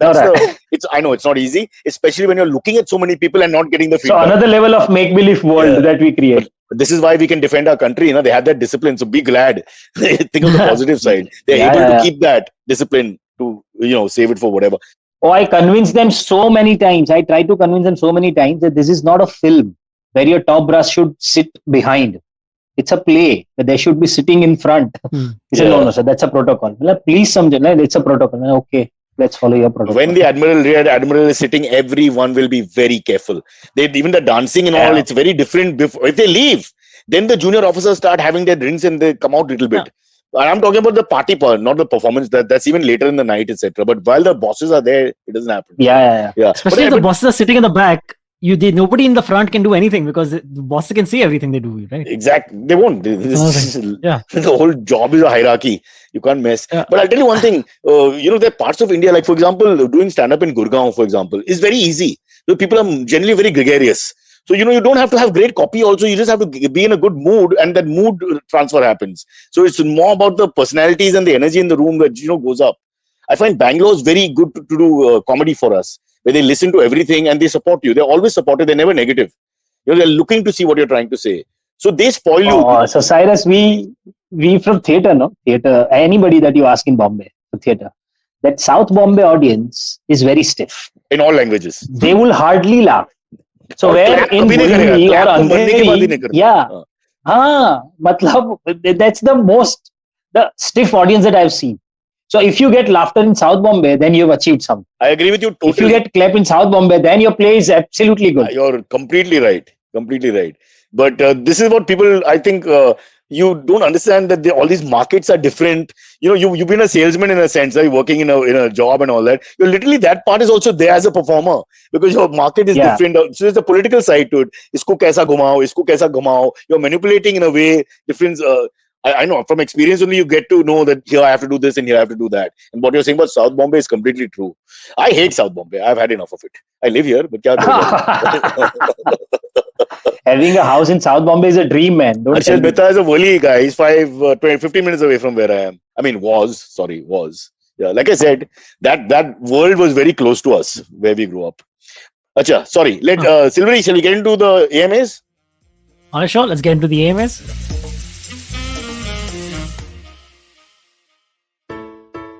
I know it's not easy, especially when you're looking at so many people and not getting the So feedback. another level of make-believe world that we create. But this is why we can defend our country. They have that discipline. So be glad. Think of the positive side. They're able to keep that discipline to save it for whatever. Oh, I convinced them so many times. I tried to convince them so many times that this is not a film where your top brass should sit behind. It's a play that they should be sitting in front. He said, no, sir, that's a protocol. Please, it's a protocol. Okay, let's follow your protocol. When the rear admiral is sitting, everyone will be very careful. Even the dancing and all, it's very different. If they leave, then the junior officers start having their drinks and they come out a little bit. And I'm talking about the party part, not the performance. That's even later in the night, etc. But while the bosses are there, it doesn't happen. Yeah. Especially if the bosses are sitting in the back. Nobody in the front can do anything because the bosses can see everything they do, right? Exactly. They won't. Yeah. The whole job is a hierarchy. You can't mess. Yeah. But I'll tell you one thing. There are parts of India, like for example, doing stand-up in Gurgaon, for example, is very easy. So people are generally very gregarious. So, you don't have to have great copy also. You just have to be in a good mood and that mood transfer happens. So it's more about the personalities and the energy in the room that, goes up. I find Bangalore is very good to do comedy for us, where they listen to everything and they support you. They're always supportive. They're never negative. They're looking to see what you're trying to say. So they spoil you. So Cyrus, we from theatre, no? Theatre, anybody that you ask in Bombay, for theatre, that South Bombay audience is very stiff. In all languages. They will hardly laugh. So where in Gulli or Andheri, that's the stiff audience that I've seen. So if you get laughter in South Bombay, then you've achieved something. I agree with you totally. If you get clap in South Bombay, then your play is absolutely good. You're completely right. But this is what people, I think, you don't understand that all these markets are different. You've been a salesman in a sense, like working in a job and all that. You're literally, that part is also there as a performer, because your market is different. So there's the political side to it. Isko kaisa ghumao. You're manipulating in a way different. I know from experience only you get to know that here I have to do this and here I have to do that. And what you're saying about South Bombay is completely true. I hate South Bombay. I've had enough of it. I live here, but kya karo? Having a house in South Bombay is a dream, man. Don't tell Arshad me. Mehta is a wali guy. He's 15 minutes away from where I am. I mean, was. Yeah, like I said, that world was very close to us where we grew up. Acha, sorry. Silvery, shall we get into the AMAs? Alright, sure. Let's get into the AMAs.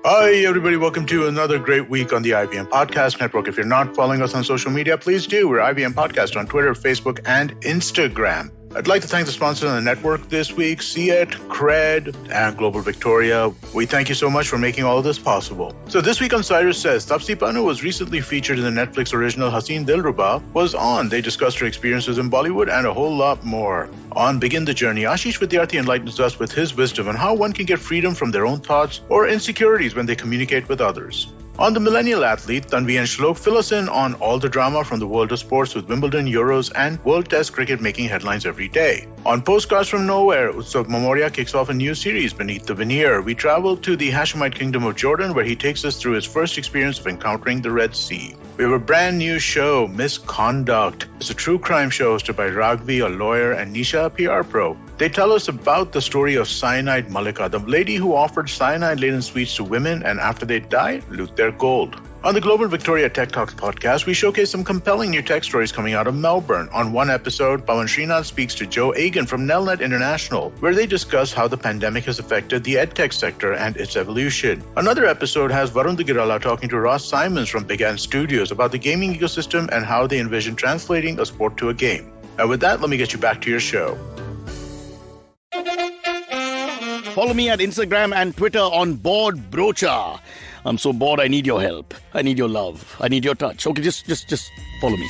Hi, everybody. Welcome to another great week on the IBM Podcast Network. If you're not following us on social media, please do. We're IBM Podcast on Twitter, Facebook, and Instagram. I'd like to thank the sponsors on the network this week, CET, Cred, and Global Victoria. We thank you so much for making all of this possible. So this week on Cyrus Says, Tapsi Pannu was recently featured in the Netflix original Haseen Dilruba was on. They discussed her experiences in Bollywood and a whole lot more. On Begin the Journey, Ashish Vidyarthi enlightens us with his wisdom on how one can get freedom from their own thoughts or insecurities when they communicate with others. On The Millennial Athlete, Tanvi and Shlok fill us in on all the drama from the world of sports with Wimbledon, Euros, and World Test cricket making headlines every day. On Postcards from Nowhere, Utsav Momoria kicks off a new series, Beneath the Veneer. We travel to the Hashemite Kingdom of Jordan, where he takes us through his first experience of encountering the Red Sea. We have a brand new show, Misconduct. It's a true crime show hosted by Ragvi, a lawyer, and Nisha, a PR pro. They tell us about the story of Cyanide Malika, the lady who offered cyanide-laden sweets to women and after they died, loot their gold. On the Global Victoria Tech Talks podcast, we showcase some compelling new tech stories coming out of Melbourne. On one episode, Pawan Srinath speaks to Joe Agan from Nelnet International, where they discuss how the pandemic has affected the edtech sector and its evolution. Another episode has Varun Dugirala talking to Ross Simons from Big Ant Studios about the gaming ecosystem and how they envision translating a sport to a game. And with that, let me get you back to your show. Follow me at Instagram and Twitter on Bored Brocha. I'm so bored, I need your help. I need your love. I need your touch. Okay, just follow me.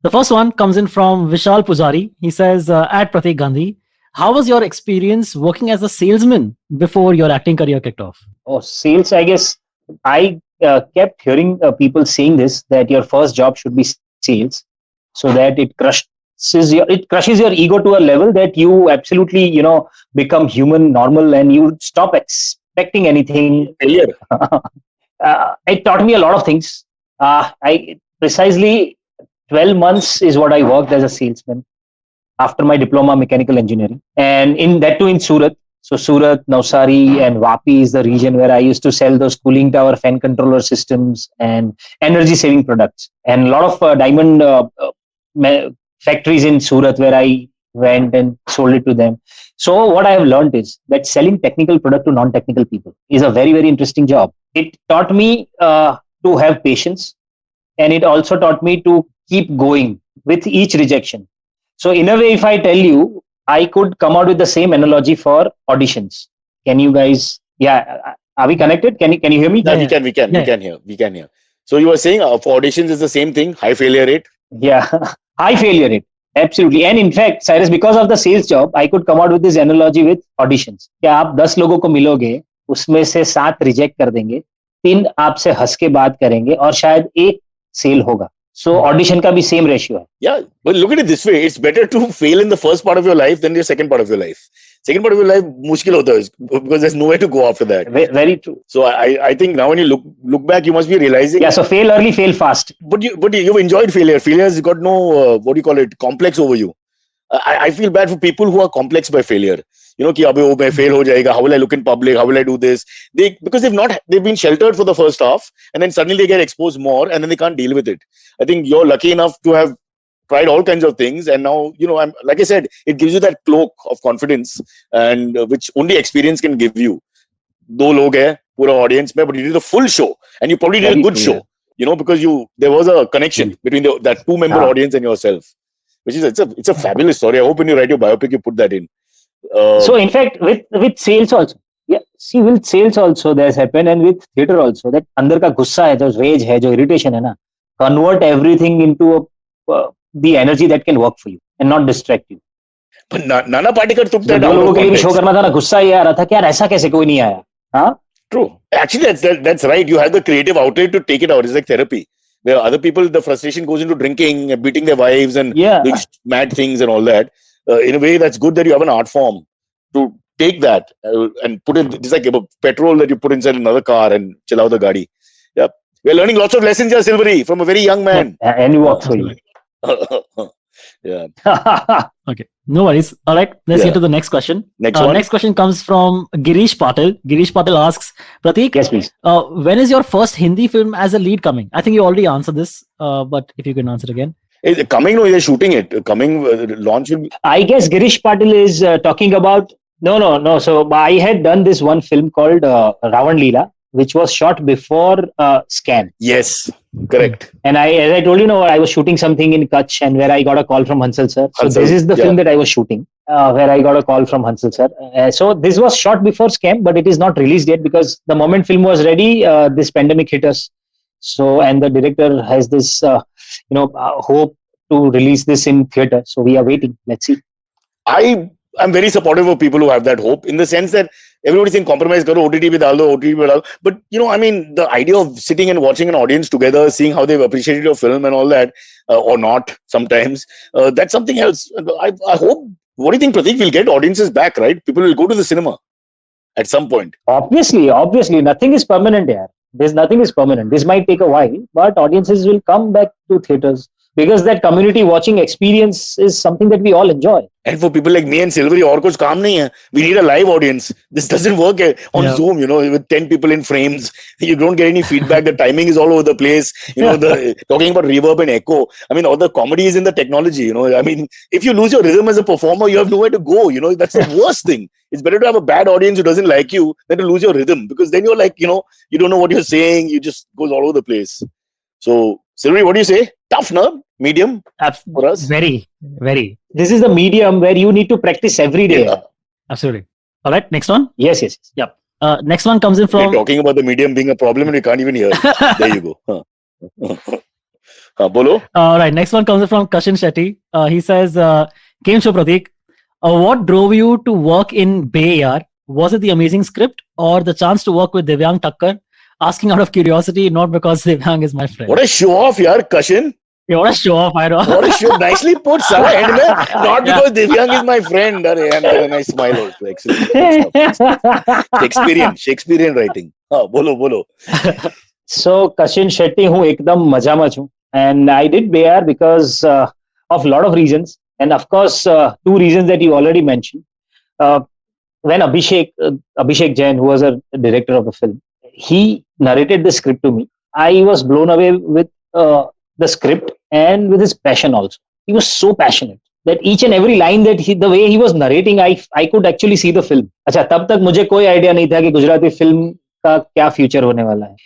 The first one comes in from Vishal Pujari. He says, at Pratik Gandhi, how was your experience working as a salesman before your acting career kicked off? Oh, sales, I guess. I kept hearing people saying this, that your first job should be sales, so that it crushes your ego to a level that you absolutely, become human, normal, and you stop expecting anything. It taught me a lot of things. I precisely 12 months is what I worked as a salesman after my diploma mechanical engineering, and in that too in Surat. So Surat, Navsari, and Vapi is the region where I used to sell those cooling tower fan controller systems and energy saving products, and a lot of diamond factories in Surat where I went and sold it to them. So what I have learned is that selling technical product to non-technical people is a very, very interesting job. It taught me to have patience, and it also taught me to keep going with each rejection. So in a way, if I tell you, I could come out with the same analogy for auditions. Can you guys, are we connected? Can you hear me? Yeah, we can hear. So you were saying for auditions is the same thing, high failure rate? Yeah, high failure rate. Absolutely. And in fact, Cyrus, because of the sales job, I could come out with this analogy with auditions. क्या आप 10 लोगों को मिलोगे, उसमें से 7 reject कर देंगे, 3 आपसे हंस के बात करेंगे और शायद 1 सेल होगा. So audition का भी same ratio है. Yeah, but look at it this way. It's better to fail in the first part of your life than the second part of your life. Second part of your life, मुश्किल होता है because there's nowhere to go after that. Very true. So I think now when you look back, you must be realizing. Yeah, so fail early, fail fast. But you've enjoyed failure. Failure has got no complex over you. I feel bad for people who are complex by failure. कि अबे वो मैं fail हो जाएगा. How will I look in public? How will I do this? Because they've been sheltered for the first half, and then suddenly they get exposed more, and then they can't deal with it. I think you're lucky enough to have tried all kinds of things, and now I'm like I said, it gives you that cloak of confidence, and which only experience can give you. 2 लोग हैं पूरा audience में, but you did a full show, and you probably did a good show. Because there was a connection between that 2-member audience and yourself, which is it's a fabulous story. I hope when you write your biopic, you put that in. So in fact, with sales also, with sales also there's happened, and with theater also, that अंदर का गुस्सा है, जो rage है, जो irritation है ना, convert everything into a the energy that can work for you and not distract you. But Nana Patekar took जब that दो out लोगों of के लिए भी शो context. करना था ना, गुस्सा ये आ रहा था कि यार ऐसा कैसे कोई नहीं आया. हाँ, True. Actually, that's right. You have the creative outlet to take it out. It's like therapy. Where other people, the frustration goes into drinking, beating their wives, and yeah. doing mad things and all that. In a way, that's good that you have an art form to take that and put it. It's like a petrol that you put inside another car and chill out the gadi. Yeah, we're learning lots of lessons here, Silvery, from a very young man. And work for you. Yeah. Okay, no worries. All right, let's Yeah. get to the next question. Next one. Next question comes from Girish Patil. Girish Patil asks, Prateek, Yes, please. when is your first Hindi film as a lead coming? I think you already answered this, but if you can answer again. Is it coming? No, they're shooting it. Coming launch will be. I guess Girish Patil is talking about no. So I had done this one film called Ravan Leela, which was shot before Scam. Yes, correct. And as I told you, I was shooting something in Kutch, and where I got a call from Hansal sir. So Hansal, this is the yeah. film that I was shooting, where I got a call from Hansal sir. So this was shot before Scam, but it is not released yet because the moment film was ready, this pandemic hit us. So, and the director has this, hope to release this in theater. So we are waiting. Let's see. I'm very supportive of people who have that hope, in the sense that everybody's saying compromise karo, OTT pe dal do, OTT pe dal. But I mean, the idea of sitting and watching an audience together, seeing how they've appreciated your film and all that, or not sometimes, that's something else. I hope. What do you think, Prateek? We'll get audiences back, right? People will go to the cinema at some point. Obviously, nothing is permanent here. Nothing is permanent. This might take a while, but audiences will come back to theaters because that community watching experience is something that we all enjoy. And for people like me and Silvery, और कुछ काम नहीं है. We need a live audience. This doesn't work on Yeah. Zoom, with 10 people in frames. You don't get any feedback. The timing is all over the place. Talking about reverb and echo. I mean, all the comedy is in the technology, I mean, if you lose your rhythm as a performer, you have nowhere to go, That's the worst thing. It's better to have a bad audience who doesn't like you than to lose your rhythm, because then you're like, you don't know what you're saying. You just goes all over the place. So, Silvery, what do you say? Tough, no? Medium for us? Very, very. This is the medium where you need to practice every day. Yeah. Absolutely. All right, next one. Yes. Next one comes in We're from. talking about the medium being a problem and we can't even hear. There you go. Bolo? All right, next one comes in from Kashin Shetty. He says, Game Show Prateek, what drove you to work in Bay AR? Was it the amazing script or the chance to work with Divyang Thakkar? Asking out of curiosity, not because Divyang is my friend. What a show off, yaar, Kashin. You want to show off, I know. What a show. Nicely put, Sarah. End mein, not because Divyang is my friend. And a nice smile also. Excellent. Shakespearean writing. Bolo. So, Kashin Shetty, hu ekdam maja mein hu. And I did BAR because of a lot of reasons. And of course, two reasons that you already mentioned. When Abhishek Jain, who was a director of the film, he narrated the script to me. I was blown away with the script and with his passion also. He was so passionate that each and every line the way he was narrating, I could actually see the film. अच्छा, तब तक मुझे कोई idea नहीं था कि Gujarati film का क्या फ्यूचर होने वाला है.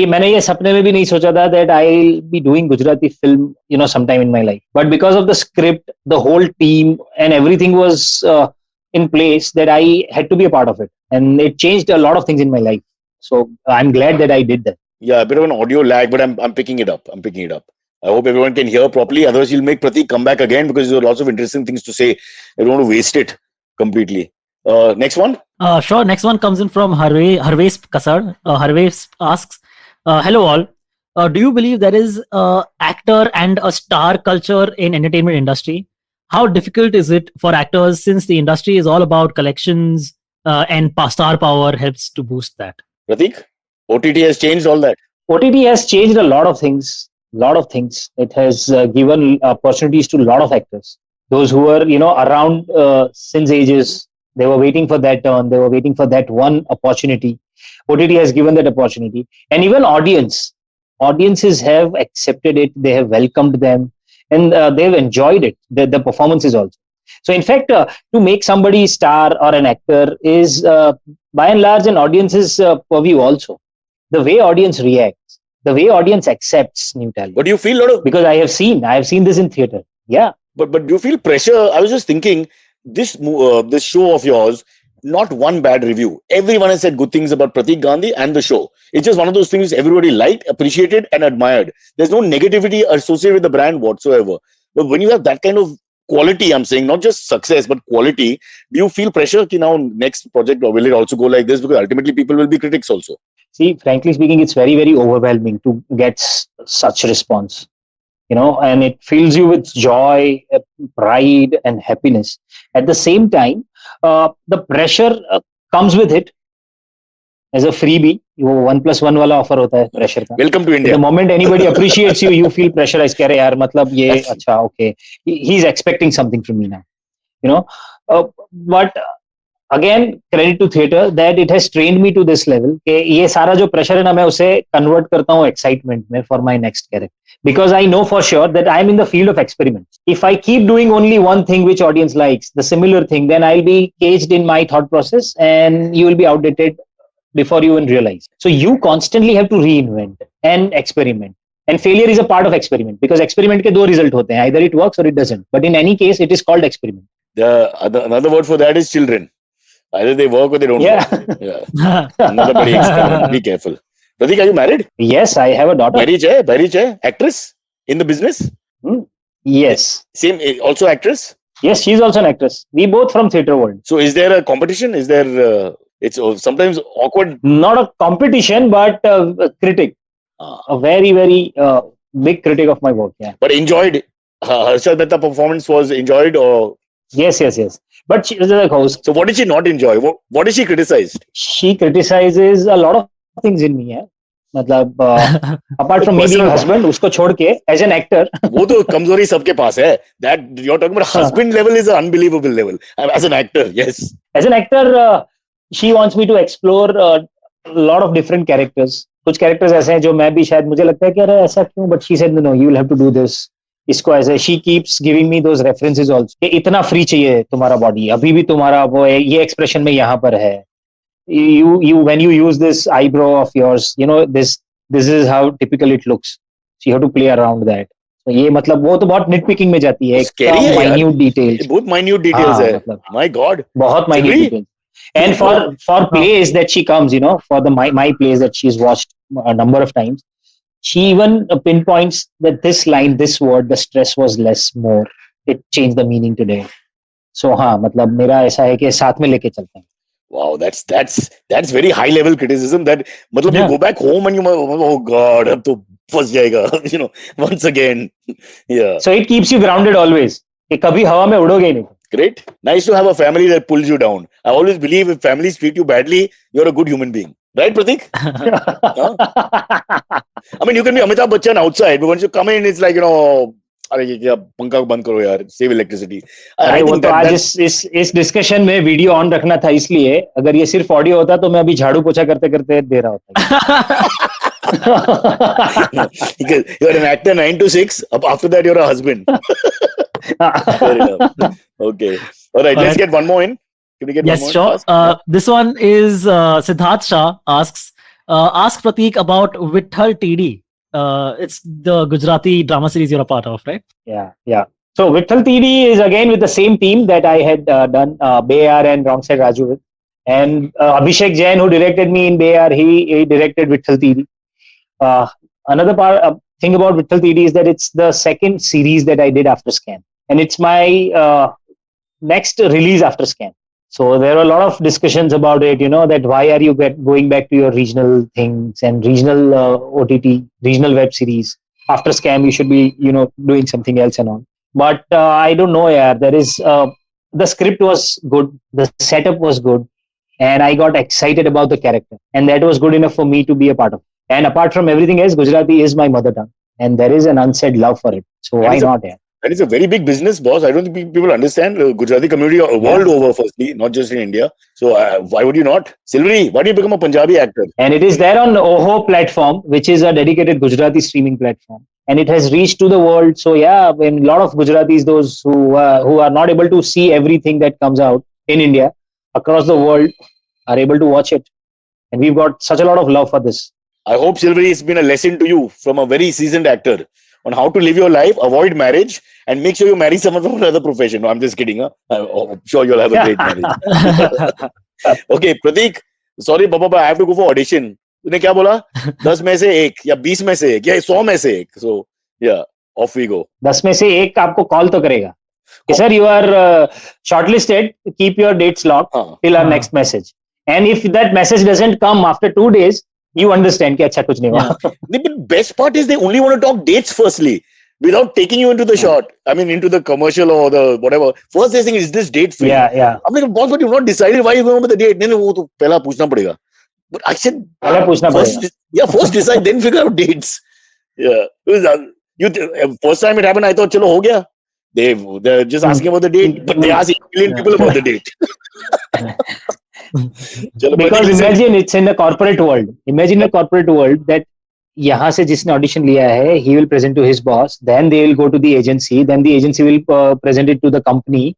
मैंने ये सपने में भी नहीं सोचा था that I'll be doing Gujarati film, sometime in my life. But because of the script, the whole team and everything was in place, that I had to be a part of it, and it changed a lot of things in my life. So I'm glad that I did that. Yeah, a bit of an audio lag, but I'm picking it up. I hope everyone can hear properly. Otherwise, you'll make Prateek come back again because there are lots of interesting things to say. I don't want to waste it completely. Next one? Sure. Next one comes in from Harvesh Kasar. Harvesh asks, hello all. Do you believe there is a actor and a star culture in entertainment industry? How difficult is it for actors since the industry is all about collections and star power helps to boost that? Prateek, OTT has changed all that. OTT has changed a lot of things. It has given opportunities to a lot of actors. Those who were, around since ages, they were waiting for that turn. They were waiting for that one opportunity. OTT has given that opportunity. And even audiences have accepted it. They have welcomed them. And they've enjoyed it, the performances also. So in fact, to make somebody star or an actor is by and large an audience's purview also. The way audience reacts, the way audience accepts new talent. But do you feel a lot of... Because I have seen this in theater. Yeah. But do you feel pressure? I was just thinking, this show of yours, not one bad review. Everyone has said good things about Pratik Gandhi and the show. It's just one of those things everybody liked, appreciated, and admired. There's no negativity associated with the brand whatsoever. But when you have that kind of quality, I'm saying, not just success, but quality, do you feel pressure ki now next project, or will it also go like this? Because ultimately people will be critics also. See, frankly speaking, it's very, very overwhelming to get such response, and it fills you with joy, pride, and happiness. At the same time, the pressure comes with it as a freebie. वो 1+1 वाला offer होता है pressure का. Welcome to India. The moment anybody appreciates you, you feel pressurized. कह रहे यार मतलब ये अच्छा okay. He's expecting something from me now. But again, credit to theatre that it has trained me to this level. कि ये सारा जो pressure है ना मैं उसे convert करता हूँ excitement में for my next character. Because I know for sure that I'm in the field of experiments. If I keep doing only one thing which audience likes, the similar thing, then I'll be caged in my thought process and you will be outdated before you even realize. So you constantly have to reinvent and experiment. And failure is a part of experiment because experiment के दो result होते हैं. Either it works or it doesn't. But in any case, it is called experiment. Another word for that is children. Either they work or they don't work. Yeah. Another body experiment. Be careful. Pratik, are you married? Yes, I have a daughter. Marriage hai? Actress in the business? Yes. Same, also actress? Yes, she's also an actress. We both from theatre world. So is there a competition? Is there, it's sometimes awkward? Not a competition, but a critic. A very, very big critic of my work. Yeah. But enjoyed. Harshad Mehta performance was enjoyed or? Yes. But she is a host. So what did she not enjoy? What did she criticize? She criticizes a lot of things in me. मतलब apart from me being a husband, उसको छोड़ के as an actor. वो तो कमजोरी सबके पास है. That you're talking about husband level is an unbelievable level. As an actor, yes. As an actor, she wants me to explore a lot of different characters. कुछ characters ऐसे हैं जो मैं भी शायद मुझे लगता है कि अरे ऐसा क्यों? But she said no, you will have to do this. इसको ऐसे she keeps giving me those references also. कि इतना free चाहिए तुम्हारा body. अभी भी तुम्हारा वो ये expression में यहाँ पर है. You when you use this eyebrow of yours, this is how typical it looks. So you have to play around that. So ये मतलब वो तो बहुत nitpicking में जाती है. Scary है यार. Minute details. बहुत minute details है. My God. बहुत minute details. And for plays that she comes, for the my plays that she's watched a number of times, she even pinpoints that this line, this word, the stress was less, more. It changed the meaning today. So हाँ, मतलब मेरा ऐसा है कि साथ में लेके चलते हैं. Wow, that's very high level criticism. That मतलब you go back home and you oh God, अब तो फंस जाएगा. Once again. Yeah. So it keeps you grounded always. कि कभी हवा में उड़ोगे ही नहीं. Great. Nice to have a family that pulls you down. I always believe if families treat you badly, you're a good human being. Right, Pratik? I mean, you can be Amitabh Bachchan outside, but once you come in, it's like, अरे ये क्या पंखा बंद करो यार, save electricity. अरे वो तो आज इस डिस्कशन में वीडियो ऑन रखना था इसलिए, अगर ये सिर्फ ऑडियो होता तो मैं अभी झाड़ू पोछा करते करते दे रहा होता. Because you're an actor 9 to 6. After that, you're a husband. Fair enough. Okay. All right. Let's get one more in. Can we get one more? Yes, sure. This one is Siddharth Shah asks, ask Pratik about Vitthal TD. It's the Gujarati drama series you're a part of, right? Yeah. So Vitthal TD is again with the same team that I had done Bayar and Wrong Side Raju with. And Abhishek Jain, who directed me in Bayar, he directed Vitthal TD. Another thing about Vitthal TD is that it's the second series that I did after Scan. And it's my next release after Scan. So there were a lot of discussions about it, that why are you going back to your regional things and regional OTT, regional web series. After Scam, you should be, doing something else and all. But I don't know, there is, the script was good, the setup was good, and I got excited about the character. And that was good enough for me to be a part of. And apart from everything else, Gujarati is my mother tongue. And there is an unsaid love for it. So why not? And it's a very big business, boss. I don't think people understand Gujarati community world over, firstly, not just in India. So why would you not? Silvery, why do you become a Punjabi actor? And it is there on OHO platform, which is a dedicated Gujarati streaming platform. And it has reached to the world. So when a lot of Gujaratis, those who are not able to see everything that comes out in India, across the world, are able to watch it. And we've got such a lot of love for this. I hope, Silvery, it's been a lesson to you from a very seasoned actor on how to live your life, avoid marriage, and make sure you marry someone from another profession. No, I'm just kidding. I'm sure you'll have a great marriage. Okay, Pratik, sorry, Baba, I have to go for audition. तूने क्या बोला? 10 में से एक या 20 में से एक या 100 में से एक. So, yeah, off we go. 10 में से एक आपको कॉल तो करेगा कि sir you are shortlisted, keep your dates locked till our next message. And if that message doesn't come after 2 days, you understand कि अच्छा कुछ नहीं हुआ. The best part is they only want to talk dates firstly, without taking you into the shot. I mean, into the commercial or the whatever. First they saying, is this date free? Yeah. I'm like, boss, but you've not decided why you're going with the date. नहीं, वो तो पहला पूछना पड़ेगा. But I said, पहले पूछना पड़ेगा. First decide, then figure out dates. Yeah. First time it happened, I thought, चलो हो गया. They're just asking about the date, but they ask 8 million people about the date. Because imagine it's in the corporate world. Imagine a corporate world that यहाँ से जिसने audition लिया है, he will present to his boss, then they will go to the agency, then the agency will present it to the company,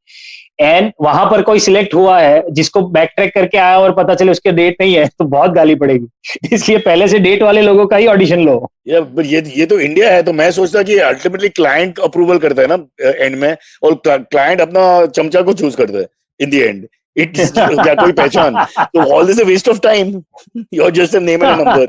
and वहां पर कोई select हुआ है जिसको back track करके आया और पता चले उसके date नहीं है, तो बहुत गाली पड़ेगी. इसलिए पहले से date वाले लोगों का ही audition लो. Yeah, but ये तो इंडिया है, तो मैं सोचता कि अल्टीमेटली क्लाइंट अप्रूवल करता है ना एंड में, और क्लाइंट अपना चमचा को चूज करता है इन द एंड. It's क्या कोई पहचान. So all this is a waste of time. You're just a name and a number.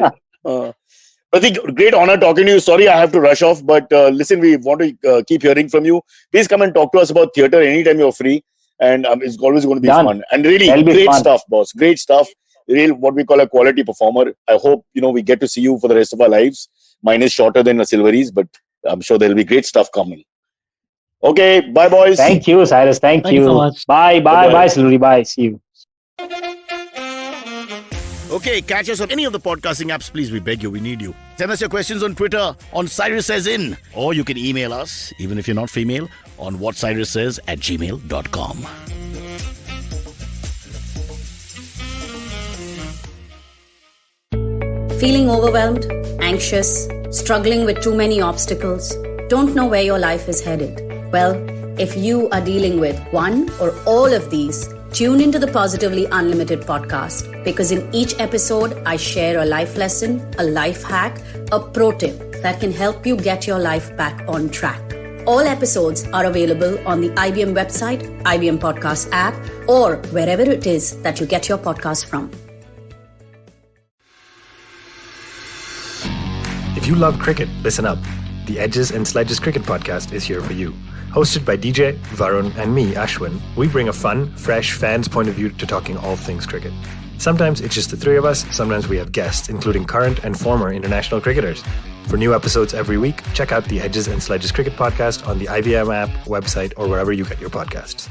Pratik, great honor talking to you. Sorry, I have to rush off, but listen, we want to keep hearing from you. Please come and talk to us about theater anytime you're free, and it's always going to be fun. And really, great stuff, boss. Great stuff. Real, what we call a quality performer. I hope we get to see you for the rest of our lives. Mine is shorter than a Silveries, but I'm sure there'll be great stuff coming. Okay, bye, boys. Thank you, Cyrus. Thank you. So much. Bye, Silvery. Bye. See you. Okay, catch us on any of the podcasting apps, please. We beg you, we need you. Send us your questions on Twitter on Cyrus Says In, or you can email us, even if you're not female, on whatcyrussays@gmail.com. Feeling overwhelmed, anxious, struggling with too many obstacles, don't know where your life is headed? Well, if you are dealing with one or all of these, tune into the Positively Unlimited podcast, because in each episode, I share a life lesson, a life hack, a pro tip that can help you get your life back on track. All episodes are available on the IBM website, IBM Podcast app, or wherever it is that you get your podcast from. If you love cricket, listen up. The Edges and Sledges Cricket Podcast is here for you. Hosted by DJ, Varun, and me, Ashwin, we bring a fun, fresh fan's point of view to talking all things cricket. Sometimes it's just the three of us, sometimes we have guests, including current and former international cricketers. For new episodes every week, check out the Edges and Sledges Cricket Podcast on the IVM app, website, or wherever you get your podcasts.